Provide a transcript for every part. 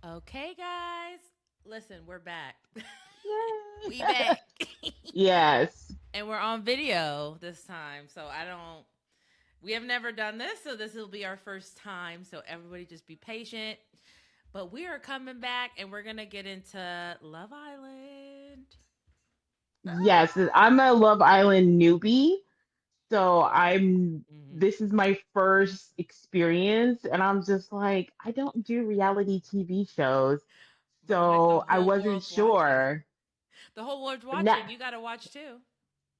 Okay, guys. Listen, we're back. We Yay. back. Yes. And we're on video this time. So we have never done this. So this will be our first time. So everybody just be patient. But we are coming back and we're going to get into Love Island. Yes. I'm a Love Island newbie. So Mm-hmm. this is my first experience. And I'm just like, I don't do reality TV shows. But like the So I whole wasn't world's watching. sure. The whole world's Now, watching. You got to watch too.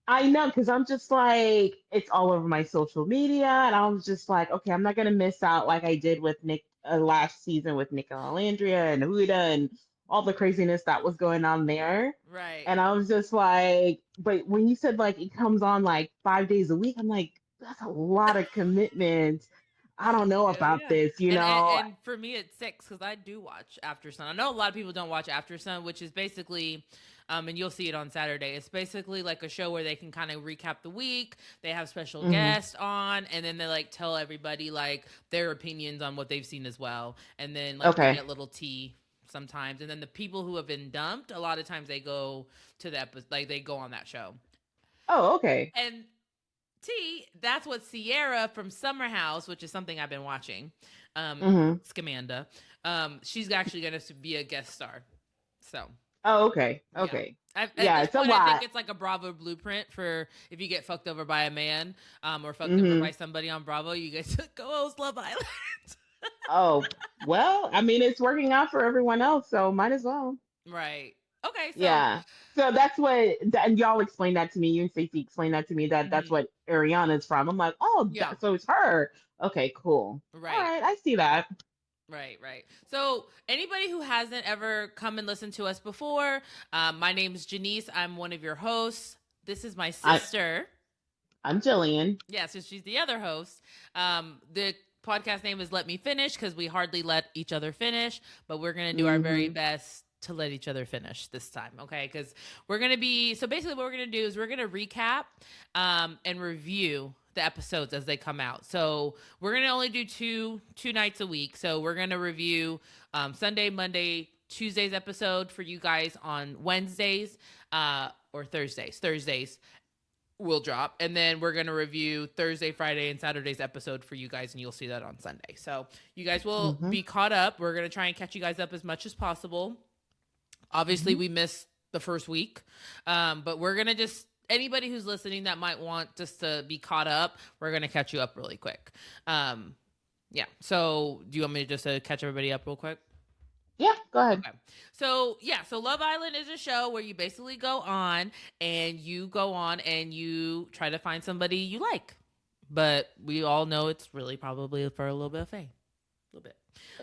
I know because I'm just like, it's all over my social media. And I was just like, okay, I'm not going to miss out like I did with Nick last season with Nick and Alandria and Huda and all the craziness that was going on there. Right. And I was just like, but when you said like it comes on like 5 days a week, I'm like, that's a lot of commitment. I don't know Hell about yeah. this, you And, and know? and for me it's six because I do watch After Sun. I know a lot of people don't watch After Sun, which is basically and you'll see it on Saturday. It's basically like a show where they can kind of recap the week. They have special Hmm. guests on, and then they like tell everybody like their opinions on what they've seen as well. And then like they Okay. get little tea sometimes. And then the people who have been dumped, a lot of times they go to the episode, like they go on that show. Oh, okay. And that's what Sierra from Summer House, which is something I've been watching, um, Hmm. Scamanda, she's actually going to be a guest star. So, Oh, okay. yeah. Okay. At Yeah, this it's a point, I think lot. it's like a Bravo blueprint for if you get fucked over by a man or fucked over Hmm. by somebody on Bravo, you guys go host Love Island. Oh, well, I mean, it's working out for everyone else, so might as well. Right. Okay, so, Yeah. So that's what, and y'all explained that to me. You and Stacey explained that to me that that's mhm. what Ariana's from. I'm like, oh, Yeah, so it's her. Okay, cool. All right. right, I see that. Right, right. So, anybody who hasn't ever come and listened to us before, my name is Janice. I'm one of your hosts. This is my I sister. I'm Jillian. Yeah, so she's the other host. The podcast name is Let Me Finish because we hardly let each other finish, but we're going to do our very Hmm. best to let each other finish this time, okay? Because we're going to be, so basically what we're going to do is we're going to recap and review the episodes as they come out. So we're going to only do two nights a week. So we're going to review Sunday, Monday, Tuesday's episode for you guys on Wednesdays or Thursdays. Thursdays will drop, and then we're going to review Thursday, Friday, and Saturday's episode for you guys, and you'll see that on Sunday. So you guys will Hmm. be caught up. We're going to try and catch you guys up as much as possible. Obviously Hmm. we missed the first week, but we're going to just, anybody who's listening that might want just to be caught up, we're going to catch you up really quick. Yeah, so do you want me to just catch everybody up real quick? Yeah, go ahead. Okay. So, yeah, so Love Island is a show where you basically go on and you try to find somebody you like. But we all know it's really probably for a little bit of fame. A little bit.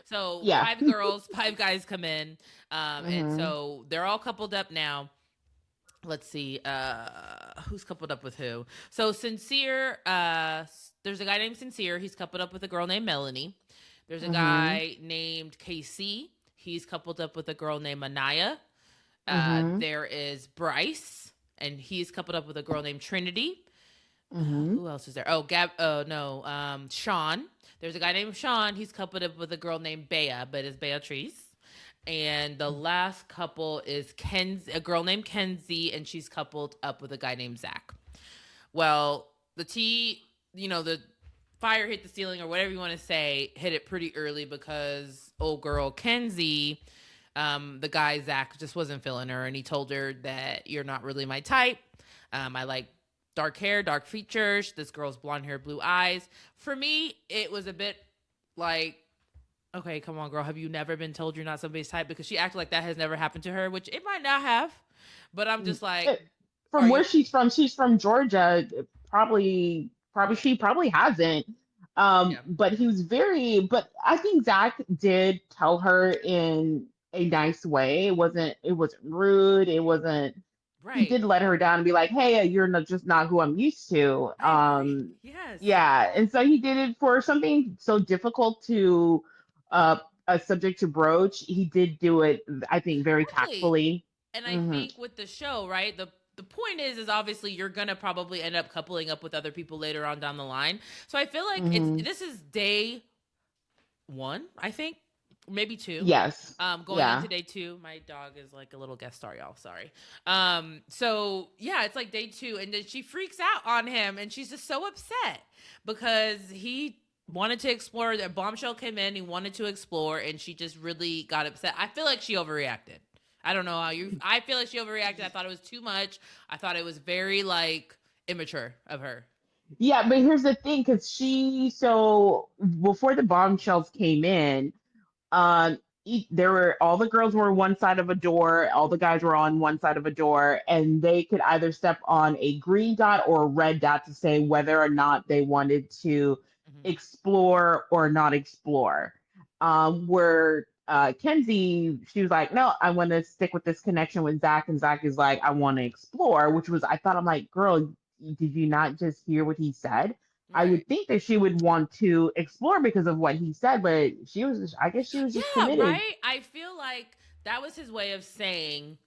So, Yeah. five girls, five guys come in. And Hmm. so they're all coupled up now. Let's see who's coupled up with who. So Sincere, there's a guy named Sincere. He's coupled up with a girl named Melanie. There's a Hmm. guy named KC. He's coupled up with a girl named Anaya. Hmm. There is Bryce, and he's coupled up with a girl named Trinity. Hmm. Who else is there? Oh, no, Sean. There's a guy named Sean. He's coupled up with a girl named Bea, but it's Beatrice. And the last couple is a girl named Kenzie, and she's coupled up with a guy named Zach. Well, the fire hit the ceiling or whatever you want to say, hit it pretty early because old girl Kenzie, the guy Zach just wasn't feeling her, and he told her that you're not really my type. I like dark hair, dark features. This girl's blonde hair, blue eyes. For me, it was a bit like, okay, come on, girl. Have you never been told you're not somebody's type? Because she acted like that has never happened to her, which it might not have. But I'm just like, From are where you? she's from Georgia. Probably she probably hasn't. Yeah. But he was very. But I think Zach did tell her in a nice way. It wasn't rude. It wasn't. He Right. did let her down and be like, "Hey, you're not just not who I'm used to." I agree. Yes. Yeah, and so he did it for something so difficult to uh a subject to broach. He did do it, I think, very Quickly. tactfully. And I Hmm. think with the show, right? The point is obviously you're gonna probably end up coupling up with other people later on down the line. So I feel like Hmm. this is day one, I think. maybe two. Yes. Going into Yeah. day two, my dog is like a little guest star, y'all. Sorry. So yeah, it's like day two, and then she freaks out on him, and she's just so upset because he wanted to explore. The bombshell came in, he wanted to explore, and she just really got upset. I feel like she overreacted. I don't know how you. I feel like she overreacted. I thought it was too much. I thought it was very like immature of her. Yeah, but here's the thing, because so before the bombshells came in, there were all the girls were one side of a door, all the guys were on one side of a door, and they could either step on a green dot or a red dot to say whether or not they wanted to Mm-hmm. explore or not explore. Where Kenzie, she was like, no, I want to stick with this connection with Zach, and Zach is like, I want to explore, which was, I thought, I'm like, girl, did you not just hear what he said? I Right. would think that she would want to explore because of what he said, but I guess she was just Yeah, committed. right? I feel like that was his way of saying,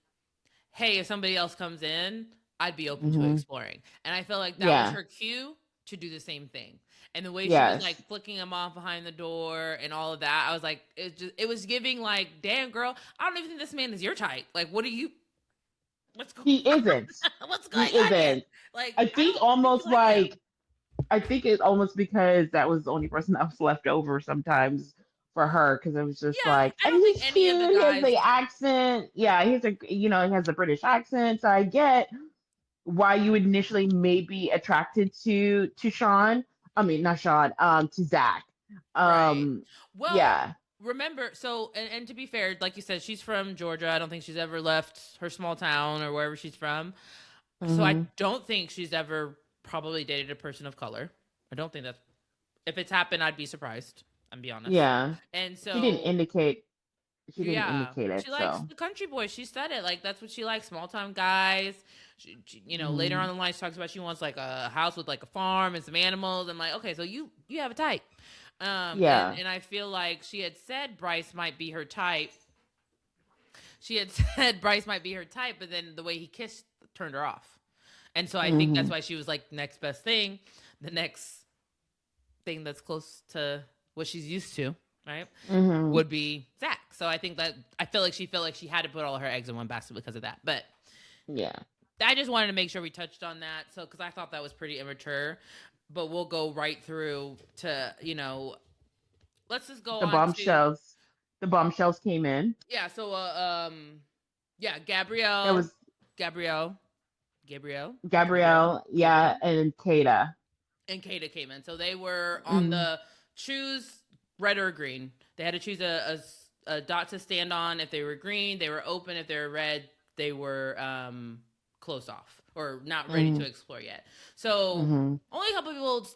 hey, if somebody else comes in, I'd be open to Hmm. exploring. And I feel like that was Yeah. her cue to do the same thing. And the way she was Yes. like flicking him off behind the door and all of that, I was like, it was giving like, damn girl, I don't even think this man is your type. Like, what's going He isn't. what's He going on here? isn't. Like, I I think don't think you almost like him. like, I think it's almost because that was the only person that was left over sometimes for her, because it was just Yeah, like, I and don't think he's any of the cute, he has guys. the accent. Yeah, he's he has a British accent. So I get why you would initially may be attracted to Sean. I mean, not Sean, to Zach. Right. Um, Well, yeah. remember, so and to be fair, like you said, she's from Georgia. I don't think she's ever left her small town or wherever she's from. So I Hmm. don't think she's ever probably dated a person of color. I don't think that's if it's happened, I'd be surprised. I'm be honest. Yeah. And She didn't so indicate. She didn't yeah, indicate it. she likes So. the country boys. She said it like that's what she likes, small town guys. Later on Hmm. in the line, she talks about she wants like a house with like a farm and some animals. I'm like, okay, so you have a type. Yeah. And I feel like she had said Bryce might be her type. She had said Bryce might be her type, but then the way he kissed turned her off. And so I think that's Hmm. why she was like next best thing, the next thing that's close to what she's used to, right? Hmm. Would be Zach. So I think that I feel like she felt like she had to put all her eggs in one basket because of that. But Yeah. I just wanted to make sure we touched on that. So because I thought that was pretty immature, but we'll go right through to let's just go The on to bombshells. The bombshells came in. yeah. So yeah, There was Gabrielle, Gabrielle, Gabrielle, yeah, Gabrielle, and Kata. and Kata came in. So they were on Mm-hmm. the choose red or green. They had to choose a dot to stand on. If they were green, they were open. If they were red, they were closed off or not ready to explore yet. So Hmm. only a couple people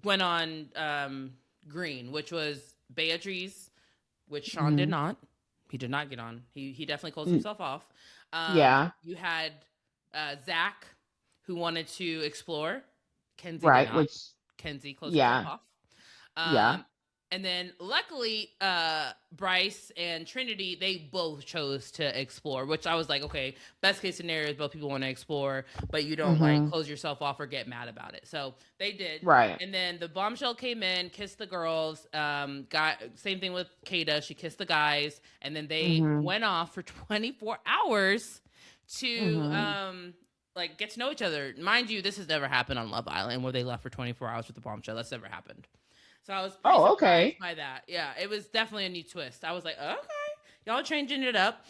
went on green, which was Beatrice, which Sean did Hmm. not. He did not get on. He definitely closed himself off. Yeah. You had Zach, who wanted to explore. Kenzie did Right. not. Which. Kenzie closed herself Yeah. off. Yeah. Um, and then luckily, Bryce and Trinity, they both chose to explore, which I was like, okay, best case scenario is both people want to explore, but you don't like Hmm. close yourself off or get mad about it. So they did. Right. And then the bombshell came in, kissed the girls. Got same thing with Kata. She kissed the guys, and then they Hmm. went off for 24 hours to Hmm. like get to know each other. Mind you, this has never happened on Love Island where they left for 24 hours with the bombshell. That's never happened. So I was pretty Oh, surprised okay. by that. Yeah, it was definitely a new twist. I was like, okay, y'all changing it up.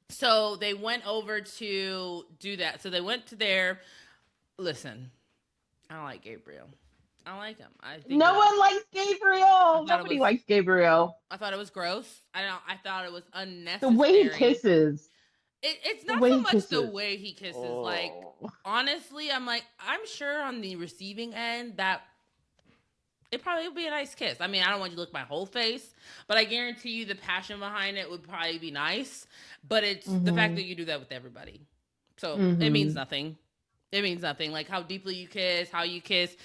So they went over to do that. So they went to their listen. I don't like Gabriel. I don't like him. No one likes I Gabriel. thought it Nobody was likes Gabriel. I thought it was gross. I thought it was The way he unnecessary. kisses. It's The not way so he much the kisses. way he kisses. Like Oh. honestly, I'm like I'm sure on the receiving end that it probably would be a nice kiss. I mean, I don't want you to look my whole face, but I guarantee you the passion behind it would probably be nice. But it's the fact Hmm. that you do that with everybody. So it means Hmm. nothing. It means nothing. Like how deeply you kiss, how you kiss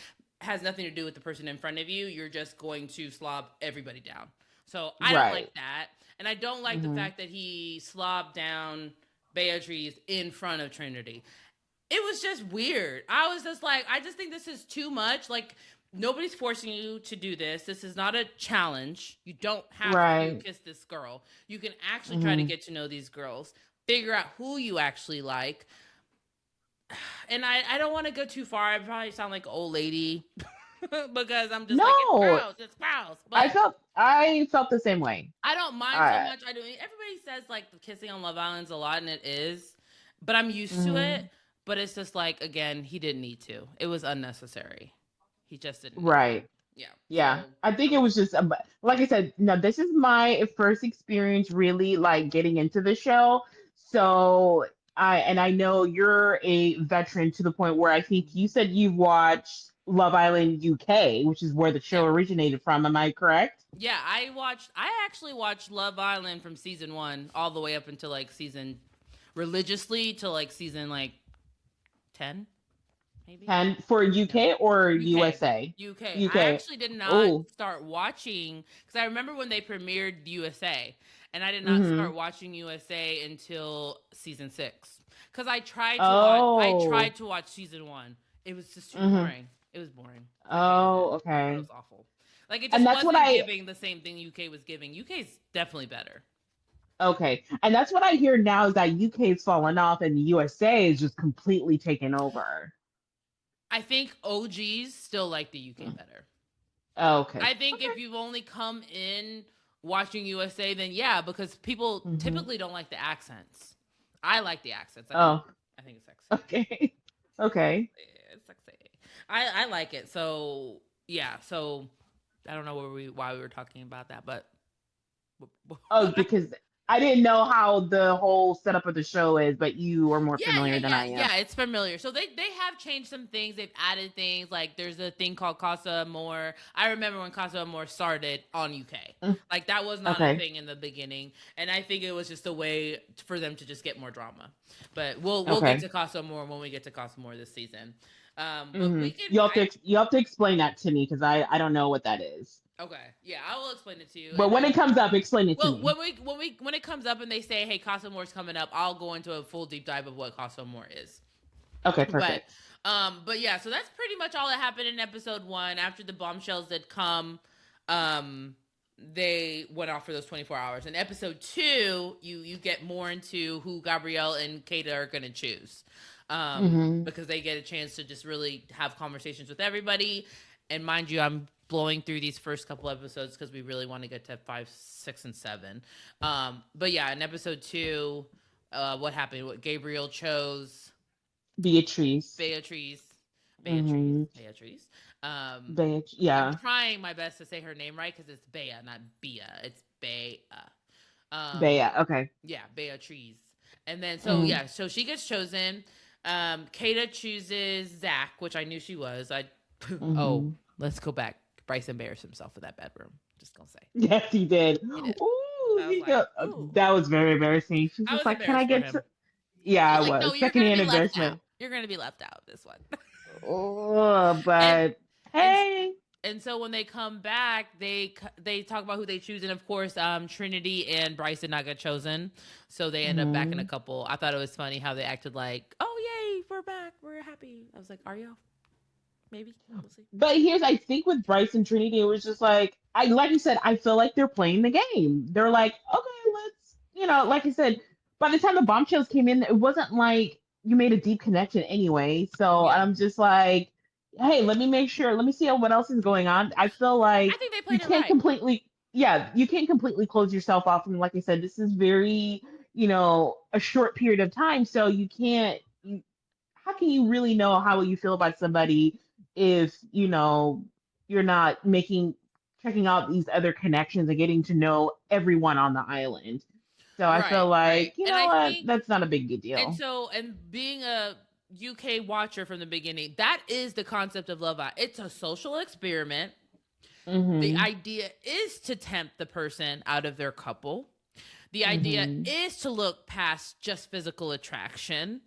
has nothing to do with the person in front of you. You're just going to slob everybody down. So I don't Right. like that. And I don't like the Hmm. fact that he slobbed down Beatrice in front of Trinity. It was just weird. I was just like, I just think this is too much. Like, nobody's forcing you to do this. This is not a challenge. You don't have to Right. kiss this girl. You can actually try to Hmm. get to know these girls, figure out who you actually like. And I don't want to go too far. I probably sound like an old lady because I'm just like, No, it's gross. I But felt the same way. I don't mind so Uh, much. I do. Everybody says like the kissing on Love Island's a lot, and it is. But I'm used to it. mhm. But it's just like again, he didn't need to. It was unnecessary. He just didn't need to. Right. Yeah. Yeah, So I think I it was was just like I said. No, this is my first experience really like getting into the show. So I know you're a veteran to the point where I think you said you've watched Love Island UK, which is where the show yeah. originated from. Am I correct? Yeah, I actually watched Love Island from season 1 all the way up until like season religiously to like season like 10 maybe. 10 for Yeah. UK or UK. USA? UK. I UK. actually did not Oh. start watching because I remember when they premiered USA, and I did not Mm-hmm. start watching USA until season 6 because I Oh. tried to watch season 1. It was just too Mm-hmm. boring. It was boring. I hated it. Oh, I thought it okay. was awful. Like it And just that's what wasn't I giving the same thing UK was giving. UK's definitely better. Okay. And that's what I hear now is that UK's fallen off and the USA is just completely taken over. I think OGs still like the UK better. Oh, okay. I think Okay. if you've only come in watching USA, then yeah, because people Hmm. typically don't like the accents. I like the accents. Oh, I think it's sexy. okay. Okay. It's sexy. I like it. So yeah. So I don't know why we were talking about that, but Oh, because I didn't know how the whole setup of the show is, but you are more familiar than I am. yeah. It's familiar. So they have changed some things. They've added things like there's a thing called Casa Amor. I remember when Casa Amor started on UK. Mm, Like that was not a okay. thing in the beginning, and I think it was just a way for them to just get more drama. But we'll get Okay. to Casa Amor when we get to Casa Amor this season. But Hmm. we can. You have to explain that to me because I don't know what that is. Okay, yeah, I will explain it to you. But when it comes up, explain it to Well, me. when it comes up and they say, "Hey, Casa More's coming up," I'll go into a full deep dive of what Casa More is. Okay, But perfect. but yeah, so that's pretty much all that happened in episode 1. After the bombshells that come, um, they went off for those 24 hours. In episode 2, you get more into who Gabrielle and Kata are gonna choose, Hmm. because they get a chance to just really have conversations with everybody. And mind you, I'm blowing through these first couple episodes because we really want to get to 5, 6, and 7. But yeah, in episode 2, what happened? What Gabriel chose Beatrice. Beatrice. Beatrice. Hmm. Beatrice. Um, I'm Yeah. trying my best to say her name right because it's Bea, not Bea. It's Bea. Bea. Okay. Yeah, Beatrice. And then Hmm. yeah, so she gets chosen. Kata chooses Zach, which I knew she was. Oh, Hmm. let's go back. Bryce embarrassed himself in that bedroom. Just gonna say Yes, he did. he did. Ooh, So I was like, ooh, that was very embarrassing. She's I just was like, "Can I embarrassed for get him. to?" Yeah, I I was like, no, was you're gonna secondhand be left out. embarrassment. You're gonna be left out this one. Oh, and but and hey. and so when they come back, they talk about who they choose, and of course, Trinity and Bryce did not get chosen, so they end up back in a Hmm. couple. I thought it was funny how they acted like, oh yay, we're back, we're happy. I was like, are y'all? Maybe we'll see. But I think with Bryce and Trinity, it was just like like you said, I feel like they're playing the game. They're like, okay, let's, like you said, by the time the bombshells came in, it wasn't like you made a deep connection anyway. So Yeah, I'm just like, hey, let me make sure, let me see what else is going on. I feel I like think they you played it can't right. completely, yeah, you can't completely close yourself off. And like I said, this is very, a short period of time. So you can't, how can you really know how you feel about somebody if you're not making checking out these other connections and getting to know everyone on the island? So I feel Right. like, you And know I what, think that's not a big and deal. so and being a UK watcher from the beginning, that is the concept of Love Island. It's a social experiment. The Mhm. idea is to tempt the person out of their couple. The idea Mhm. is to look past just physical attraction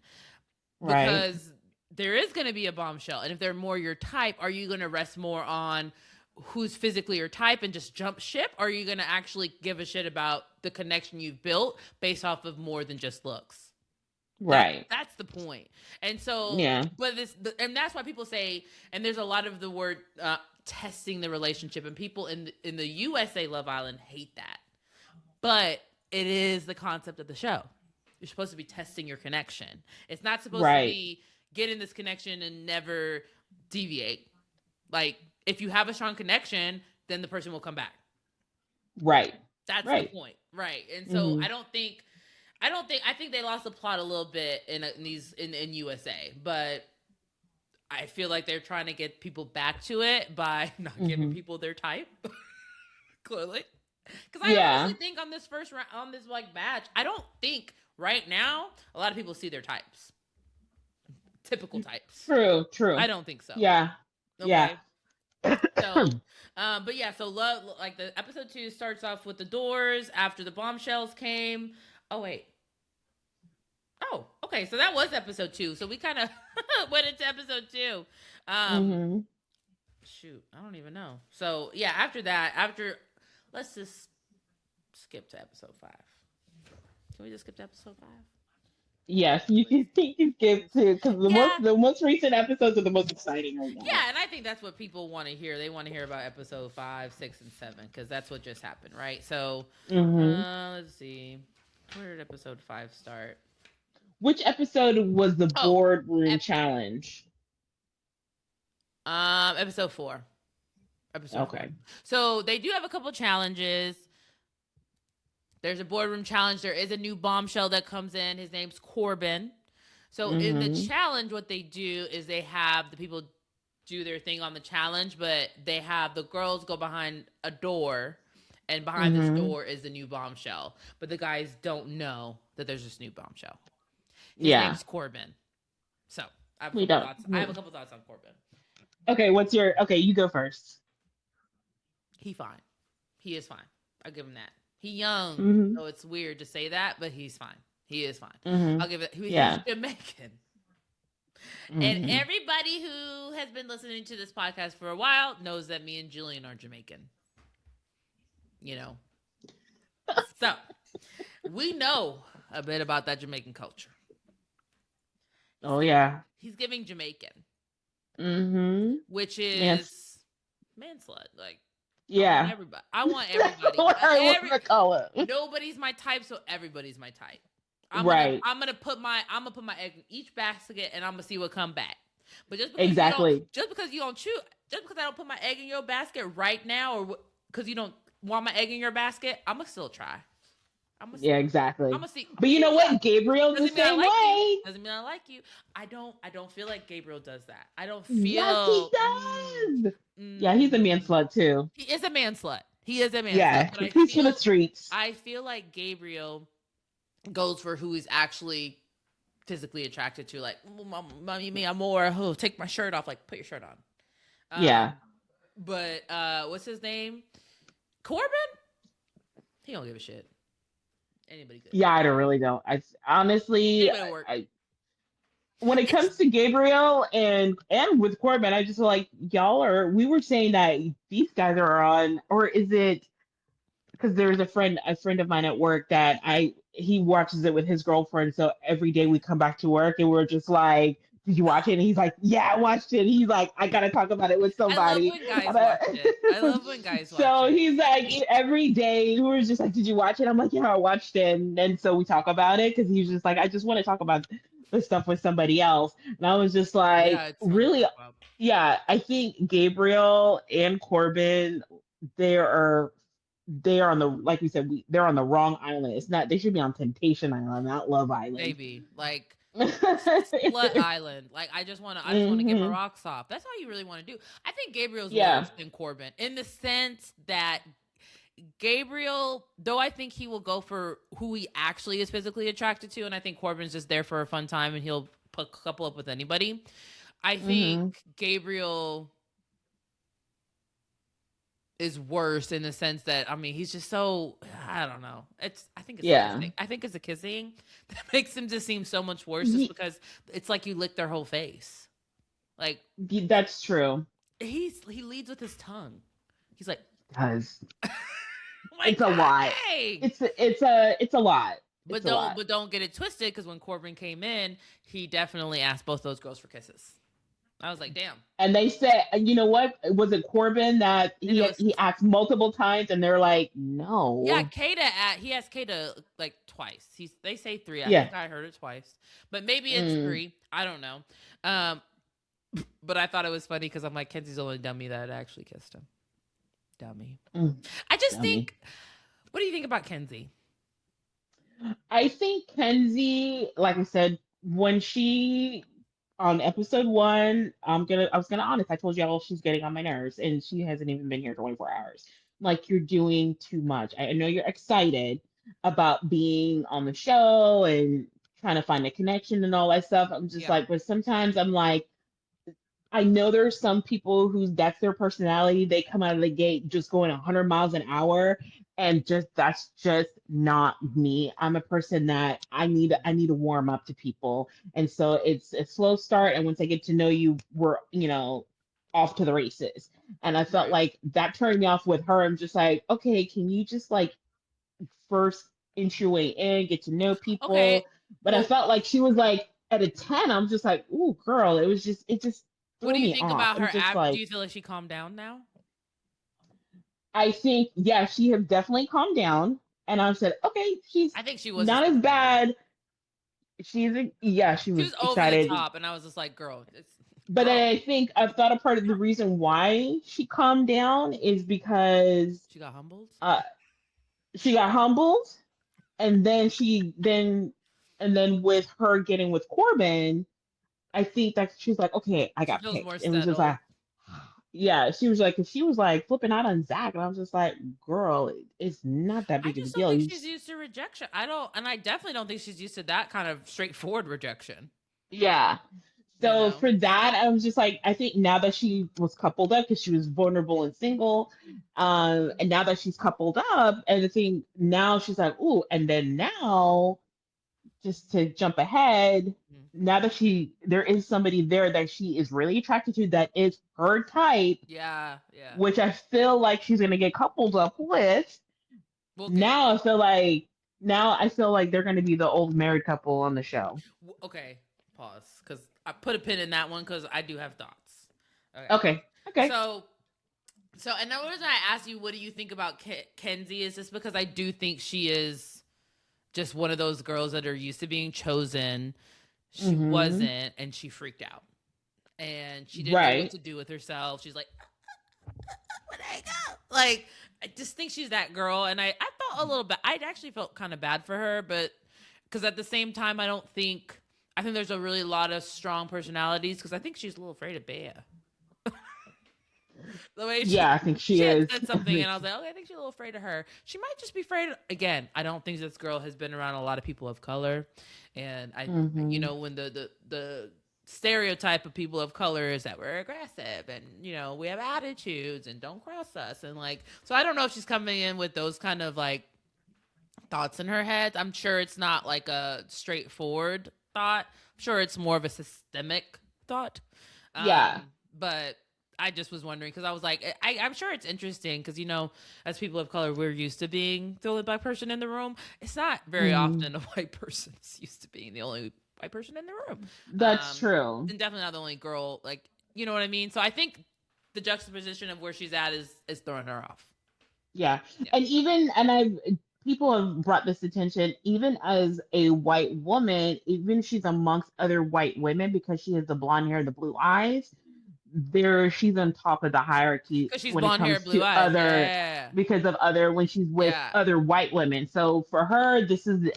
Right. because there is going to be a bombshell. And if they're more your type, are you going to rest more on who's physically your type and just jump ship? Or are you going to actually give a shit about the connection you've built based off of more than just looks? Right. That's the point. And so, Yeah. but and that's why people say, and there's a lot of the word testing the relationship, and people in the USA Love Island hate that. But it is the concept of the show. You're supposed to be testing your connection. It's not supposed to be get in this connection and never deviate. Like, if you have a strong connection, then the person will come back. Right. That's the point. Right. And so I think they lost the plot a little bit in USA, but I feel like they're trying to get people back to it by not giving people their type. Clearly. Because I don't really think on this first round, on this like batch, I don't think right now a lot of people see their types. Typical types. True. I don't think so. Yeah. Okay. Yeah. So, but yeah, so love, like the episode 2 starts off with the doors after the bombshells came. Oh, wait. Oh, okay. So that was episode 2. So we kind of went into episode 2. Shoot, I don't even know. So yeah, let's just skip to episode 5. Can we just skip to episode 5? Yes, you can skip to, because the most recent episodes are the most exciting right now. Yeah, and I think that's what people want to hear. They want to hear about episode 5, 6, and 7 because that's what just happened, right? So let's see, where did episode 5 start? Which episode was the boardroom challenge? Episode 4. Episode 4. So they do have a couple challenges. There's a boardroom challenge. There is a new bombshell that comes in. His name's Corbin. So in the challenge, what they do is they have the people do their thing on the challenge, but they have the girls go behind a door, and behind this door is the new bombshell. But the guys don't know that there's this new bombshell. His name's Corbin. So I have a couple thoughts on Corbin. Okay, you go first. He fine. He is fine. I'll give him that. He young, so it's weird to say that, but he's fine. He is fine. I'll give it. He's Jamaican. And everybody who has been listening to this podcast for a while knows that me and Jillian are Jamaican. You know. So, we know a bit about that Jamaican culture. Oh, yeah. He's giving Jamaican. Which is manslut. Like, yeah. I want everybody. Nobody's my type, so everybody's my type. I'm gonna put my egg in each basket, and I'm gonna see what come back. But just because you don't choose, just because I don't put my egg in your basket right now, or because you don't want my egg in your basket, I'm gonna still try. Exactly. I'm gonna see. But you know what? Gabriel's the same way. Doesn't mean I like you. I don't feel like Gabriel does that. I don't feel. Yes, he does. Yeah, he's a man slut too. He is a man slut. Slut. Yeah, he's for the streets. I feel like Gabriel goes for who he's actually physically attracted to. Like, mommy, me, I'm more. Oh, take my shirt off. Like, put your shirt on. Yeah. But what's his name? Corbin. He don't give a shit. Anybody good? Yeah, I don't. I honestly, when it comes to Gabriel and with Corbin, I just feel like we were saying that these guys are on, or is it because there's a friend of mine at work that he watches it with his girlfriend, so every day we come back to work and we're just like, did you watch it? And he's like, yeah, I watched it. And he's like, I gotta talk about it with somebody. I love when guys watch it. So he's like, every day we were just like, did you watch it? I'm like, yeah, I watched it. And so we talk about it because he's just like, I just want to talk about this stuff with somebody else. And I was just like, really? Yeah, I think Gabriel and Corbin, they are on the, like we said, they're on the wrong island. It's not, they should be on Temptation Island, not Love Island. Maybe like Slut Island. Like I just want to get my rocks off. That's all you really want to do. I think Gabriel's worse than Corbin in the sense that Gabriel, though I think he will go for who he actually is physically attracted to, and I think Corbin's just there for a fun time and he'll couple up with anybody. I think Gabriel is worse in the sense that, I mean, he's just so, I don't know. I think it's the kissing that makes him just seem so much worse just because it's like you lick their whole face. Like, that's true. He leads with his tongue. He's like, does. It's a lot. It's a lot. But don't get it twisted, because when Corbin came in, he definitely asked both those girls for kisses. I was like, damn. And they said, you know what? Was it Corbin that And it was he asked multiple times, and they're like, yeah, no. he asked Kata like twice. They say three. I Yeah. think I heard it twice, but maybe it's Mm, three. I don't know. Um, but I thought it was funny because I'm like, Kenzie's the only dummy that actually kissed him. Dummy. mm, I just dummy. think. What do you think about Kenzie? I think Kenzie, like I said, when she on episode one, I was gonna honest. I told y'all she's getting on my nerves, and she hasn't even been here 24 hours. Like, you're doing too much. I know you're excited about being on the show and trying to find a connection and all that stuff. I'm just Yeah. like, but sometimes I'm like, I know there's some people who that's their personality. They come out of the gate just going 100 miles an hour, and just that's just not me. I'm a person that I need to warm up to people, and so it's a slow start. And once I get to know you, we're off to the races. And I felt Right. like that turned me off with her. I'm just like, okay, can you just like first inch your way in, get to know Okay. people? But I Well, felt like she was like at a 10. I'm just like, ooh, girl, it just what threw do you me think off. about I'm her just app? Do like, you feel like she calmed down now? I think, yeah, she has definitely calmed down. And I said, okay, she's I think she was just not as excited. bad. Yeah, she She was was over the excited. top, and I was just like, "Girl, it's But girl." I think I've thought a part of the reason why she calmed down is because She got humbled. uh, she got humbled. And then and then with her getting with Corbin, I think that she's like, okay, I She got feels more picked. It was just settled. like, yeah, she was like flipping out on Zach, and I was just like, girl, it's not that I big of a just don't deal. think she's used to rejection. I don't, and I definitely don't think she's used to that kind of straightforward rejection. Yeah. You So know? for that, I was just like, I think now that she was coupled up because she was vulnerable and single, and now that she's coupled up, and I think now she's like, ooh, and then now just to jump ahead, Mhm. now that there is somebody there that she is really attracted to that is her type, Yeah, yeah. which I feel like she's gonna get coupled up with. We'll get to Now I that. feel like they're gonna be the old married couple on the show. Okay, pause because I put a pin in that one because I do have thoughts. Okay, Okay, okay. so another reason I asked you, what do you think about Kenzie, is just because I do think she is just one of those girls that are used to being chosen. She Mm-hmm. wasn't, and she freaked out, and she didn't know what Right. to do with herself. She's like, where'd I go? Like, I just think she's that girl, and I felt a little bit. I actually felt kind of bad for her, but because at the same time, I think there's a really lot of strong personalities. Because I think she's a little afraid of Bea. The way Yeah, I think she she had is. said something, and I was like, okay, I think she's a little afraid of her. She might just be afraid. Again, I don't think this girl has been around a lot of people of color, and Mm-hmm. when the stereotype of people of color is that we're aggressive and we have attitudes and don't cross us, and like, so I don't know if she's coming in with those kind of like thoughts in her head. I'm sure it's not like a straightforward thought. I'm sure it's more of a systemic thought. Yeah. But I just was wondering because I was like, I'm sure it's interesting because as people of color, we're used to being the only black person in the room. It's not very Mm-hmm. often a white person is used to being the only white person in the room, That's true. and definitely not the only girl. Like, you know what I mean? So I think the juxtaposition of where she's at is throwing her off. Yeah. Yeah. And even, and I, people have brought this attention, even as a white woman, even if she's amongst other white women because she has the blonde hair, the blue eyes, she's on top of the hierarchy Because she's when it blonde hair, comes blue to eyes. other, Yeah. because of other, when she's with Yeah. other white women. So for her,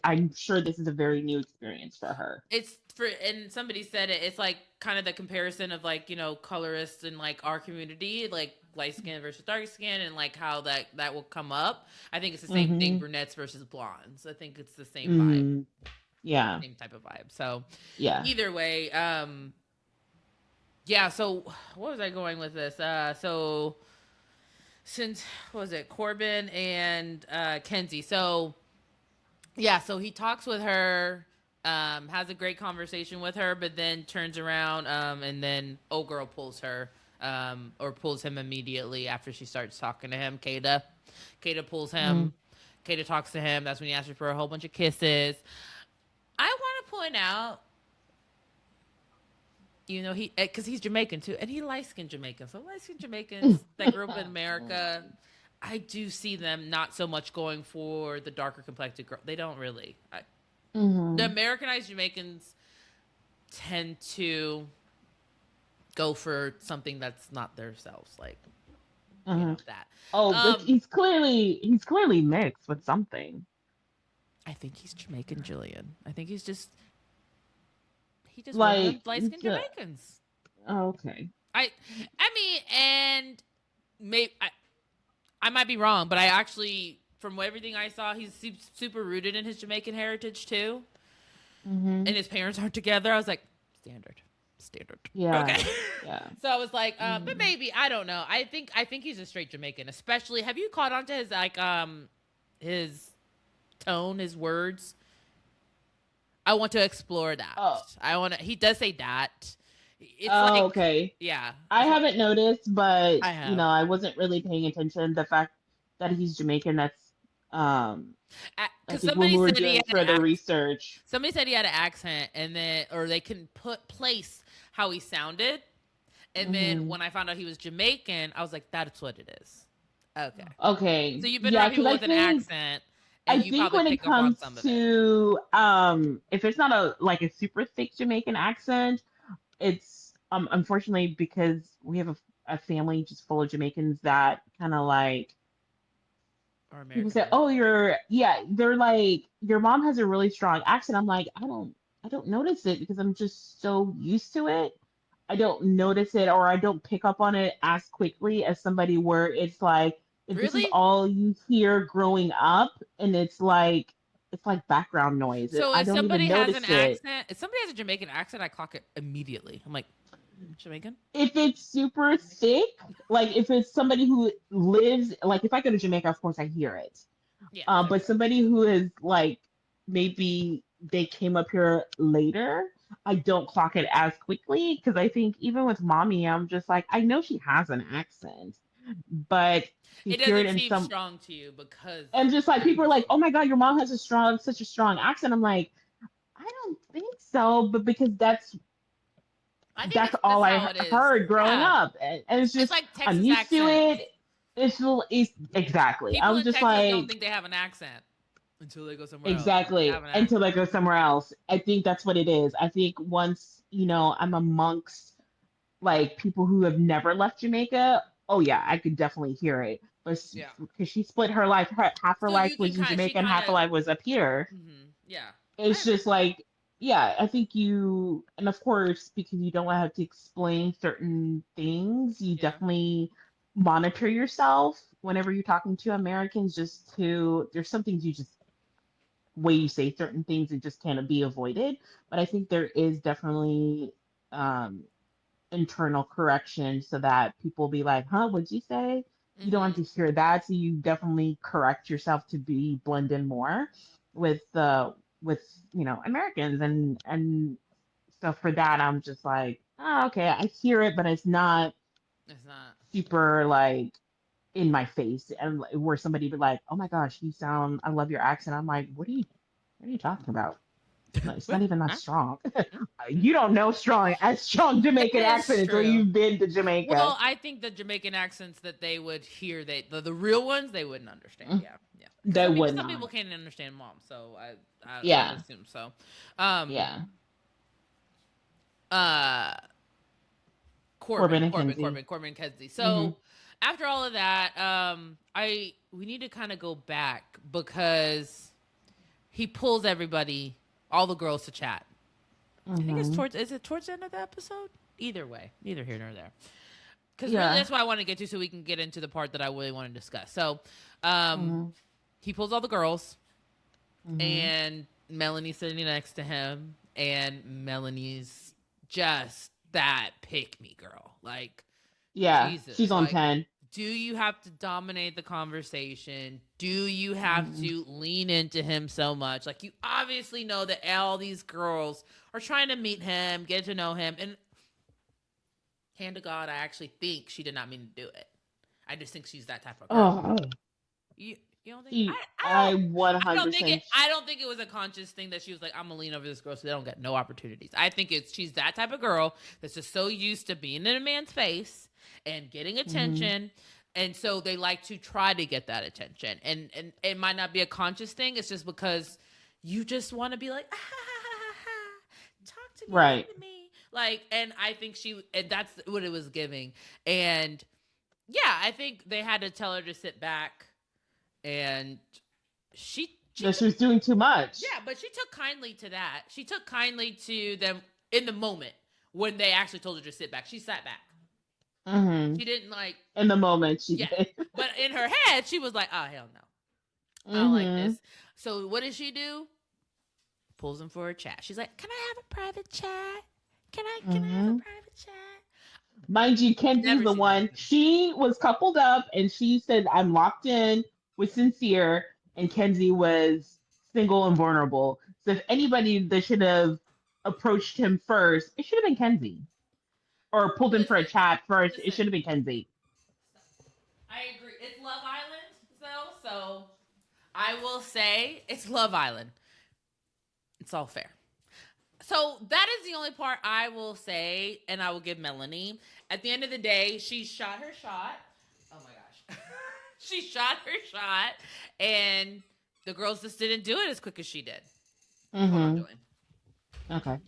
I'm sure this is a very new experience for her. It's for, and somebody said it, it's like kind of the comparison of like, colorists in like our community, like light skin versus dark skin, and like how that will come up. I think it's the same thing, Mm-hmm. brunettes versus blondes. I think it's the same vibe, Mm, yeah. same type of vibe. So Yeah. either way, yeah, so what was I going with this? So since, what was it, Corbin and Kenzie. So yeah, so he talks with her, has a great conversation with her, but then turns around, and then old girl pulls her, or pulls him immediately after she starts talking to him. Kata pulls Mm, him. Kata talks to him. That's when he asks her for a whole bunch of kisses. I want to point out You know, he because he's Jamaican too, and he light skinned Jamaican. So light skinned Jamaicans that grew up in America, I do see them not so much going for the darker complected girl. They don't really. The Mm-hmm. Americanized Jamaicans tend to go for something that's not themselves, like Uh-huh. that. Oh, but Um, he's clearly mixed with something. I think he's Jamaican, Jillian. I think he just one of them Like, light skinned Jamaicans. okay. I I mean, and maybe I might be wrong, but I actually, from everything I saw, he's super rooted in his Jamaican heritage too, Mm-hmm. and his parents aren't together. I was like, standard. Yeah. Okay. Yeah. So I was like, but Mm. maybe I don't know. I think he's a straight Jamaican. Especially, have you caught on to his his tone, his words? I want to explore that. Oh. I want to. He does say that. It's Oh, like, okay. yeah. I So haven't noticed, but I have. I wasn't really paying attention. The fact that he's Jamaican, um, I Because think when we somebody were said he doing had an further research. Somebody said he had an accent, and then or they couldn't put place how he sounded. And then Hmm. when I found out he was Jamaican, I was like, that's what it is. Okay. So Okay, you've been yeah, around because people with an accent, I and you think probably when it pick up on comes some of it. to if it's not a super thick Jamaican accent, it's unfortunately because we have a family just full of Jamaicans that kind of like Or people say, Americanized. "Oh, they're like your mom has a really strong accent." I'm like, I don't notice it because I'm just so used to it. I don't notice it or I don't pick up on it as quickly as somebody where it's like if this is Really? all you hear growing up and it's like background noise. So I if don't even somebody has an notice it. accent, if somebody has a Jamaican accent, I clock it immediately. I'm like, Jamaican? If it's super thick, like if it's somebody who lives, like if I go to Jamaica, of course I hear it. Yeah, But somebody who is like maybe they came up here later, I don't clock it as quickly because I think even with mommy, I'm just like I know she has an accent, but to it hear it doesn't in seem some, strong to you because and just like people are like, oh my god, your mom has such a strong accent. I'm like, I don't think so, but because I think that's it's all just I how it is. heard growing Yeah, up, and it's it's just like I'm Texas used to accents. it. It's exactly. People I'm in just Texas don't like think they have an accent until they go somewhere else. They exactly have an until accent. I go somewhere else. I think that's what it is. I think once I'm amongst like people who have never left Jamaica. Oh yeah, I could definitely hear it. But Yeah. because she split half her So life you can was in kind of, she Jamaica and kind half her of, life was up here. yeah. I It's agree. just like, yeah, I think and of course, because you don't have to explain certain things, you Yeah. definitely monitor yourself whenever you're talking to Americans, there's some things way you say certain things, it just can't be avoided. But I think there is definitely um, internal correction so that people be like, huh, what'd you say? You don't have Mm-hmm. to hear that. So you definitely correct yourself to be blend in more with Americans and stuff for that. I'm just like, oh, okay, I hear it, but it's not It's not. super like in my face and like, where somebody be like, oh my gosh, I love your accent. I'm like, what are you talking about? No, it's Well, not even that huh? strong. Hmm? You don't know strong Jamaican That is accent until true. you've been to Jamaica. Well, I think the Jamaican accents that they would hear, the real ones, they wouldn't understand. Mm, Yeah, yeah. Because they would some people not. can't understand mom, so I would Yeah, assume so. Um, yeah. uh, Corbin and Kenzie. Corbin Kedzie. Hmm. So after all of that, we need to kind of go back because he pulls everybody, all the girls to chat. I think it's Hmm. towards the end of the episode? Either way, neither here nor there. Because really, Yeah. that's what I want to get to, so we can get into the part that I really want to discuss. So, um, Hmm. he pulls all the girls, Hmm. and Melanie's sitting next to him, and Melanie's just that pick me girl. Like, Yeah, she's Jesus, on like, 10. do you have to dominate the conversation? Do you have Hmm. to lean into him so much? Like, you obviously know that all these girls are trying to meet him, get to know him, and hand to God, I actually think she did not mean to do it. I just think she's that type of girl. Oh, You, You don't think? She, I I don't. I don't think it. 100%. I don't think it was a conscious thing that she was like, "I'm gonna lean over this girl so they don't get no opportunities." I think it's she's that type of girl that's just so used to being in a man's face and getting Mm-hmm. attention, and so they like to try to get that attention. And it might not be a conscious thing. It's just because you just want to be like, talk to me, Right. listen to me, like. And I think and that's what it was giving. And yeah, I think they had to tell her to sit back and she That took, she was doing too much. yeah, but she took kindly to that. She took kindly to them in the moment when they actually told her to sit back. She sat back. Mm-hmm. She didn't like, In the moment, she yeah, did. but in her head she was like, oh hell no, I don't like Mm-hmm. this. So what does she do? Pulls him for a chat. She's like, can I have a private chat? Can I have a Mm-hmm. private chat? Mind you, Kenzie's Never the seen that one. again. She was coupled up and she said, I'm locked in with Sincere, and Kenzie was single and vulnerable. So if anybody that should have approached him first, it should have been Kenzie. Or pulled him for a Listen, chat first, it listen. should have been Kenzie. I agree. It's Love Island, though, so I will say it's Love Island. It's all fair. So that is the only part I will say, and I will give Melanie. At the end of the day, she shot her shot. Oh my gosh. She shot her shot, and the girls just didn't do it as quick as she did. Hold on, Mm-hmm. Joanne. Okay. I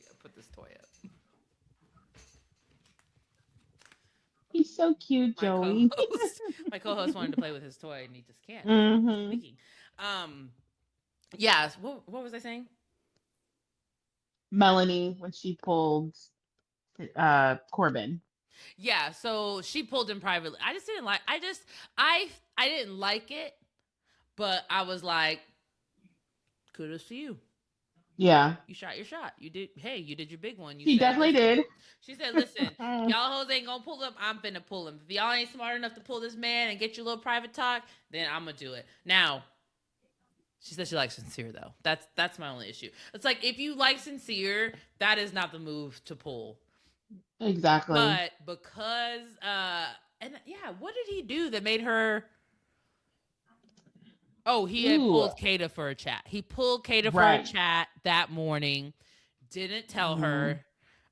gotta put this toy up. He's so cute, My Joey. co-host, my co-host wanted to play with his toy, and he just can't. He's Mm-hmm. squeaking. Yeah. What was I saying? Melanie, when she pulled Corbin. Yeah, so she pulled him privately. I just didn't like. I didn't like it, but I was like, kudos to you. Yeah. You shot your shot. You did. Hey, you did your big one. You She said, definitely listen. did. She said, listen, y'all hoes ain't gonna pull him. I'm finna pull him. If y'all ain't smart enough to pull this man and get your little private talk, then I'm gonna do it. Now, she said she likes Sincere though. That's my only issue. It's like if you like Sincere, that is not the move to pull. Exactly. But because and yeah, what did he do that made her? Oh, he had Ooh, pulled Kata for a chat. He pulled Kata for a right. chat that morning. Didn't tell Mm-hmm. her,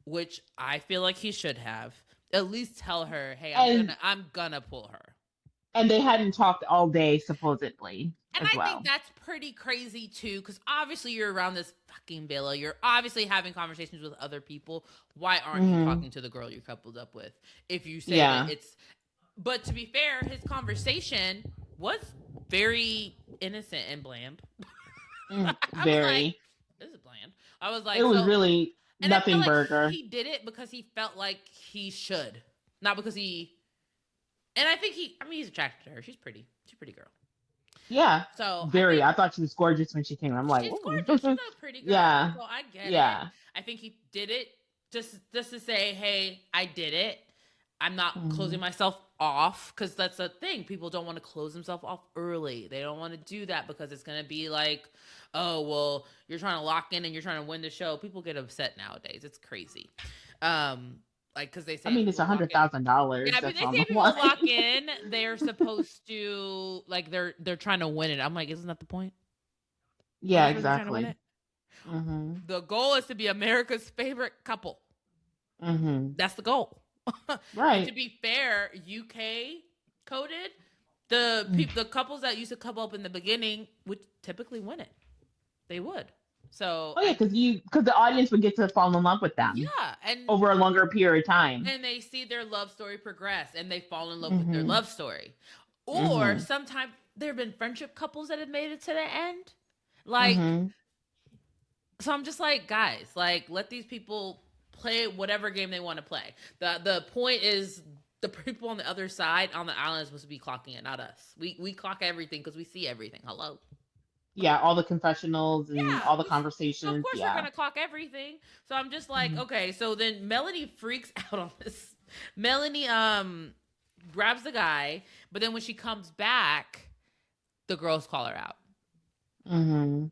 which I feel like he should have. At least tell her, hey, And I'm gonna pull her. and they hadn't talked all day, supposedly, And as I think well. that's pretty crazy too, because obviously you're around this fucking villa. You're obviously having conversations with other people. Why aren't you Mm-hmm. talking to the girl you're coupled up with? If you say that Yeah. it's, but to be fair, his conversation was very innocent and bland. I was like, Very. this is bland. I was It like, was so, really and I feel nothing like burger. he did it because he felt like he should, not because he. And I think he. I mean, he's attracted to her. She's pretty. She's a pretty girl. Yeah. So I Very. think I thought she was gorgeous when she came. I'm like, she's ooh. gorgeous. She's a pretty girl. Yeah. So I get it. Yeah. I think he did it just to say, hey, I did it. I'm not Mm-hmm. closing myself off because that's the thing. People don't want to close themselves off early. They don't want to do that because it's gonna be like, oh well, you're trying to lock in and you're trying to win the show. People get upset nowadays. It's crazy. Like because they I say mean, it's people lock in. $100,000 Yeah, but that's they on say the people line. lock in. They're supposed to like they're trying to win it. I'm like, isn't that the point? Are Yeah, you supposed to be trying to win exactly. it? Mm-hmm. The goal is to be America's favorite couple. Mm-hmm. That's the goal. And to Right. be fair, UK coded Mm. the couples that used to couple up in the beginning would typically win it. They would. So Oh yeah, I because the audience would get to fall in love with them yeah, over a longer period of time. and they see their love story progress and they fall in love with their Mm-hmm. love story. Or Mm-hmm. sometimes there have been friendship couples that have made it to the end. Like Mm-hmm. so I'm just like, guys, like let these people play whatever game they want to play. The point is the people on the other side on the island is supposed to be clocking it, not us. We clock everything because we see everything. Hello. Yeah, all the confessionals and Yeah, all the so of conversations. course we're Yeah. gonna clock everything. So I'm just like, Mm-hmm. okay. So then Melanie freaks out on this. Melanie grabs the guy, but then when she comes back, the girls call her out. Mm-hmm.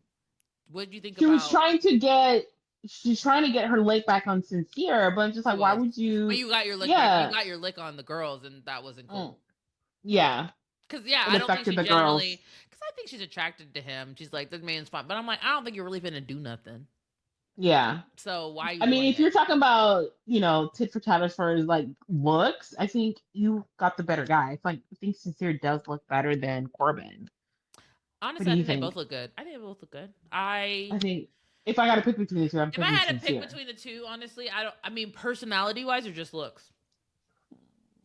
What do you think She was about? trying to get she's trying to get her leg back on Sincere, but I'm just She like, why was. would But you? you got your lick back. You Yeah. got your lick on the girls, and that wasn't Mm. cool. Yeah, Because yeah, it I don't think affected she the generally. girls. Because I think she's attracted to him. She's like, this man's fine, but I'm like, I don't think you're really gonna do nothing. Yeah. So why are you I mean, doing if you're it? talking about, tit for tat as far as like looks, I think you got the better guy. I think Sincere does look better than Corbin. What Honestly, do I you think they think? both look good. I think they both look good. I think if I got to pick between the two, I'm If I picking had to pick Sincere. between the two, honestly, I don't. I mean, personality wise, or just looks.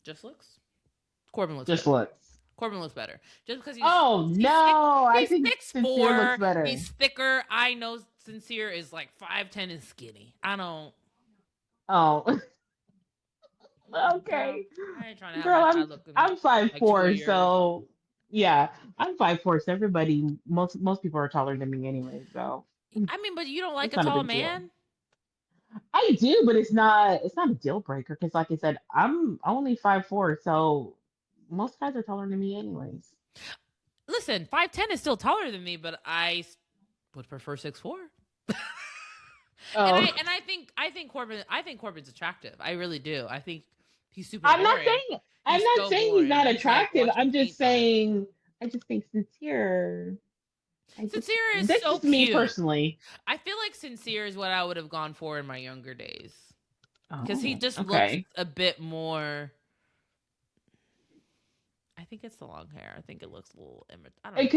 Just looks. Corbin looks Just better. looks. Corbin looks better. Just because Oh he's thick. no, I He's think Sincere looks 6'4". better. He's thicker. I know Sincere is like 5'10" and skinny. I don't. Oh, Girl, okay. I ain't trying to have Girl, my I'm child looking I'm five like two of four, yours. so yeah, I'm 5'4", so most people are taller than me anyway, so I mean, but you don't like it's a not a tall big deal. man? I do, but it's not a deal breaker because, like I said, I'm only 5'4", so most guys are taller than me anyways. Listen, 5'10" is still taller than me, but would prefer 6'4". Oh, I think Corbin's attractive. I really do. I think he's super I'm not boring. saying I'm He's not so saying he's boring. not He's like attractive. watching I'm just paint dry. saying I just think Sincere. Sincere is That's so just me cute. personally. I feel like Sincere is what I would have gone for in my younger days because he Oh, just looks okay. a bit more. I think it's the long hair. I think it looks a little. I don't know. It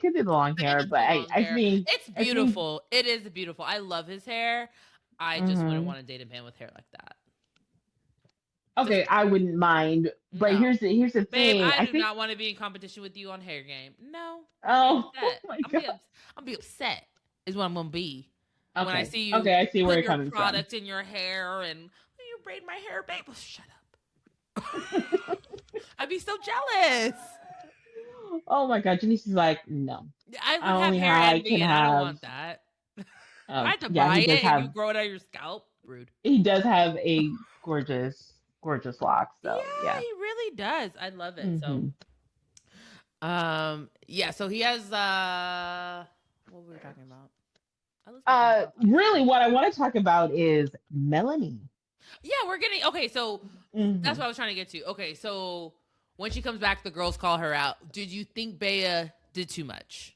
could be the long I think hair, it's but the I long I hair. think It's I think beautiful. It is beautiful. I love his hair. I just wouldn't hmm want to date a man with hair like that. Just okay, I wouldn't mind, but no. here's the Babe, thing. I I do think not want to be in competition with you on hair game. No, I'm gonna be oh, oh upset. my I'm gonna be, god. I'm gonna be upset. Is what I'm gonna be when I Okay. see you Okay, I see where put you're your coming from. product in your hair and you braid my hair, babe. Oh, shut up. I'd be so jealous. Oh my god, Janice is like, no. I I would have only hair I envy, can and I don't have want that. If I oh had to yeah, buy it and you grow it out of your scalp, rude. he does have a gorgeous lock, Yeah, so yeah. he really does. I love it. So, hmm yeah. So he has what were we talking about? I lost my train of thought for a really second. what I want to talk about is Melanie. Yeah, we're getting okay. So that's hmm what I was trying to get to. Okay, so when she comes back, the girls call her out. Did you think Bea did too much?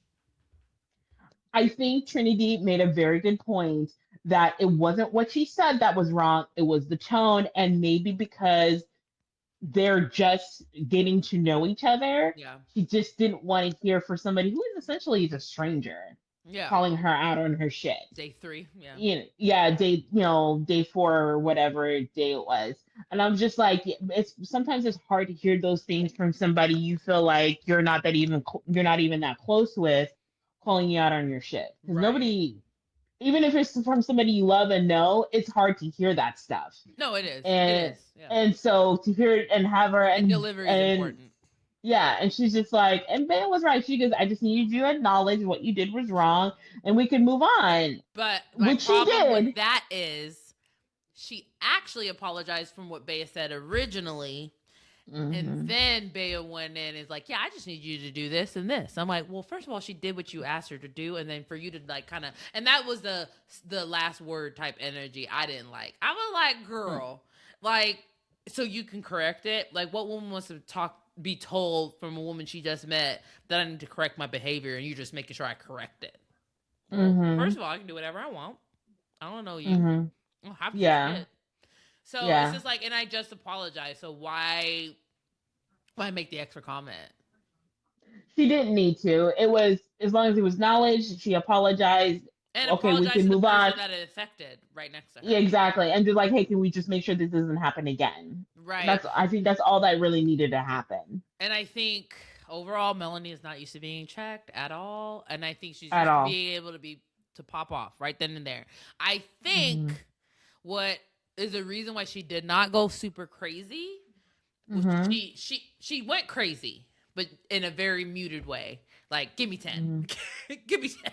I think Trinity made a very good point that it wasn't what she said that was wrong, it was the tone, and maybe because they're just getting to know each other. Yeah, She just didn't want to hear for somebody who is essentially a stranger yeah. calling her out on her shit. Day 3. Yeah, Yeah, day 4 or whatever day it was. And I'm just like, it's sometimes it's hard to hear those things from somebody you feel like you're not even that close with calling you out on your shit. Because right. nobody, even if it's from somebody you love and know, it's hard to hear that stuff. No, it is. It And is. Yeah, and so to hear it and have her and and delivery is and important. yeah, and she's just like, and Ben was right. She goes, I just need you to acknowledge what you did was wrong, and we can move on, But my which she problem with did. that is she actually apologized from what Bea said originally. And hmm then Bea went in and is like, yeah, I just need you to do this and this. I'm like, well, first of all, she did what you asked her to do. And then for you to like kind of, and that was the last word type energy I didn't like. I was like, girl, like, so you can correct it. Like, what woman wants to be told from a woman she just met that I need to correct my behavior and you're just making sure I correct it? Well, hmm first of all, I can do whatever I want. I don't know you. hmm I don't have to do Yeah, shit. So it's yeah. just like, and I just apologized. So why make the extra comment? She didn't need to. It was as long as it was knowledge. She apologized. And Okay, we apologize can to the move on. person that it affected right next to Yeah, her. exactly. And just like, hey, can we just make sure this doesn't happen again? Right. I think that's all that really needed to happen And I think overall Melanie is not used to being checked at all. And I think she's at used to all. being able to pop off right then and there. I hmm think what is the reason why she did not go super crazy was hmm she went crazy, but in a very muted way. Like, give me 10. hmm Give me 10.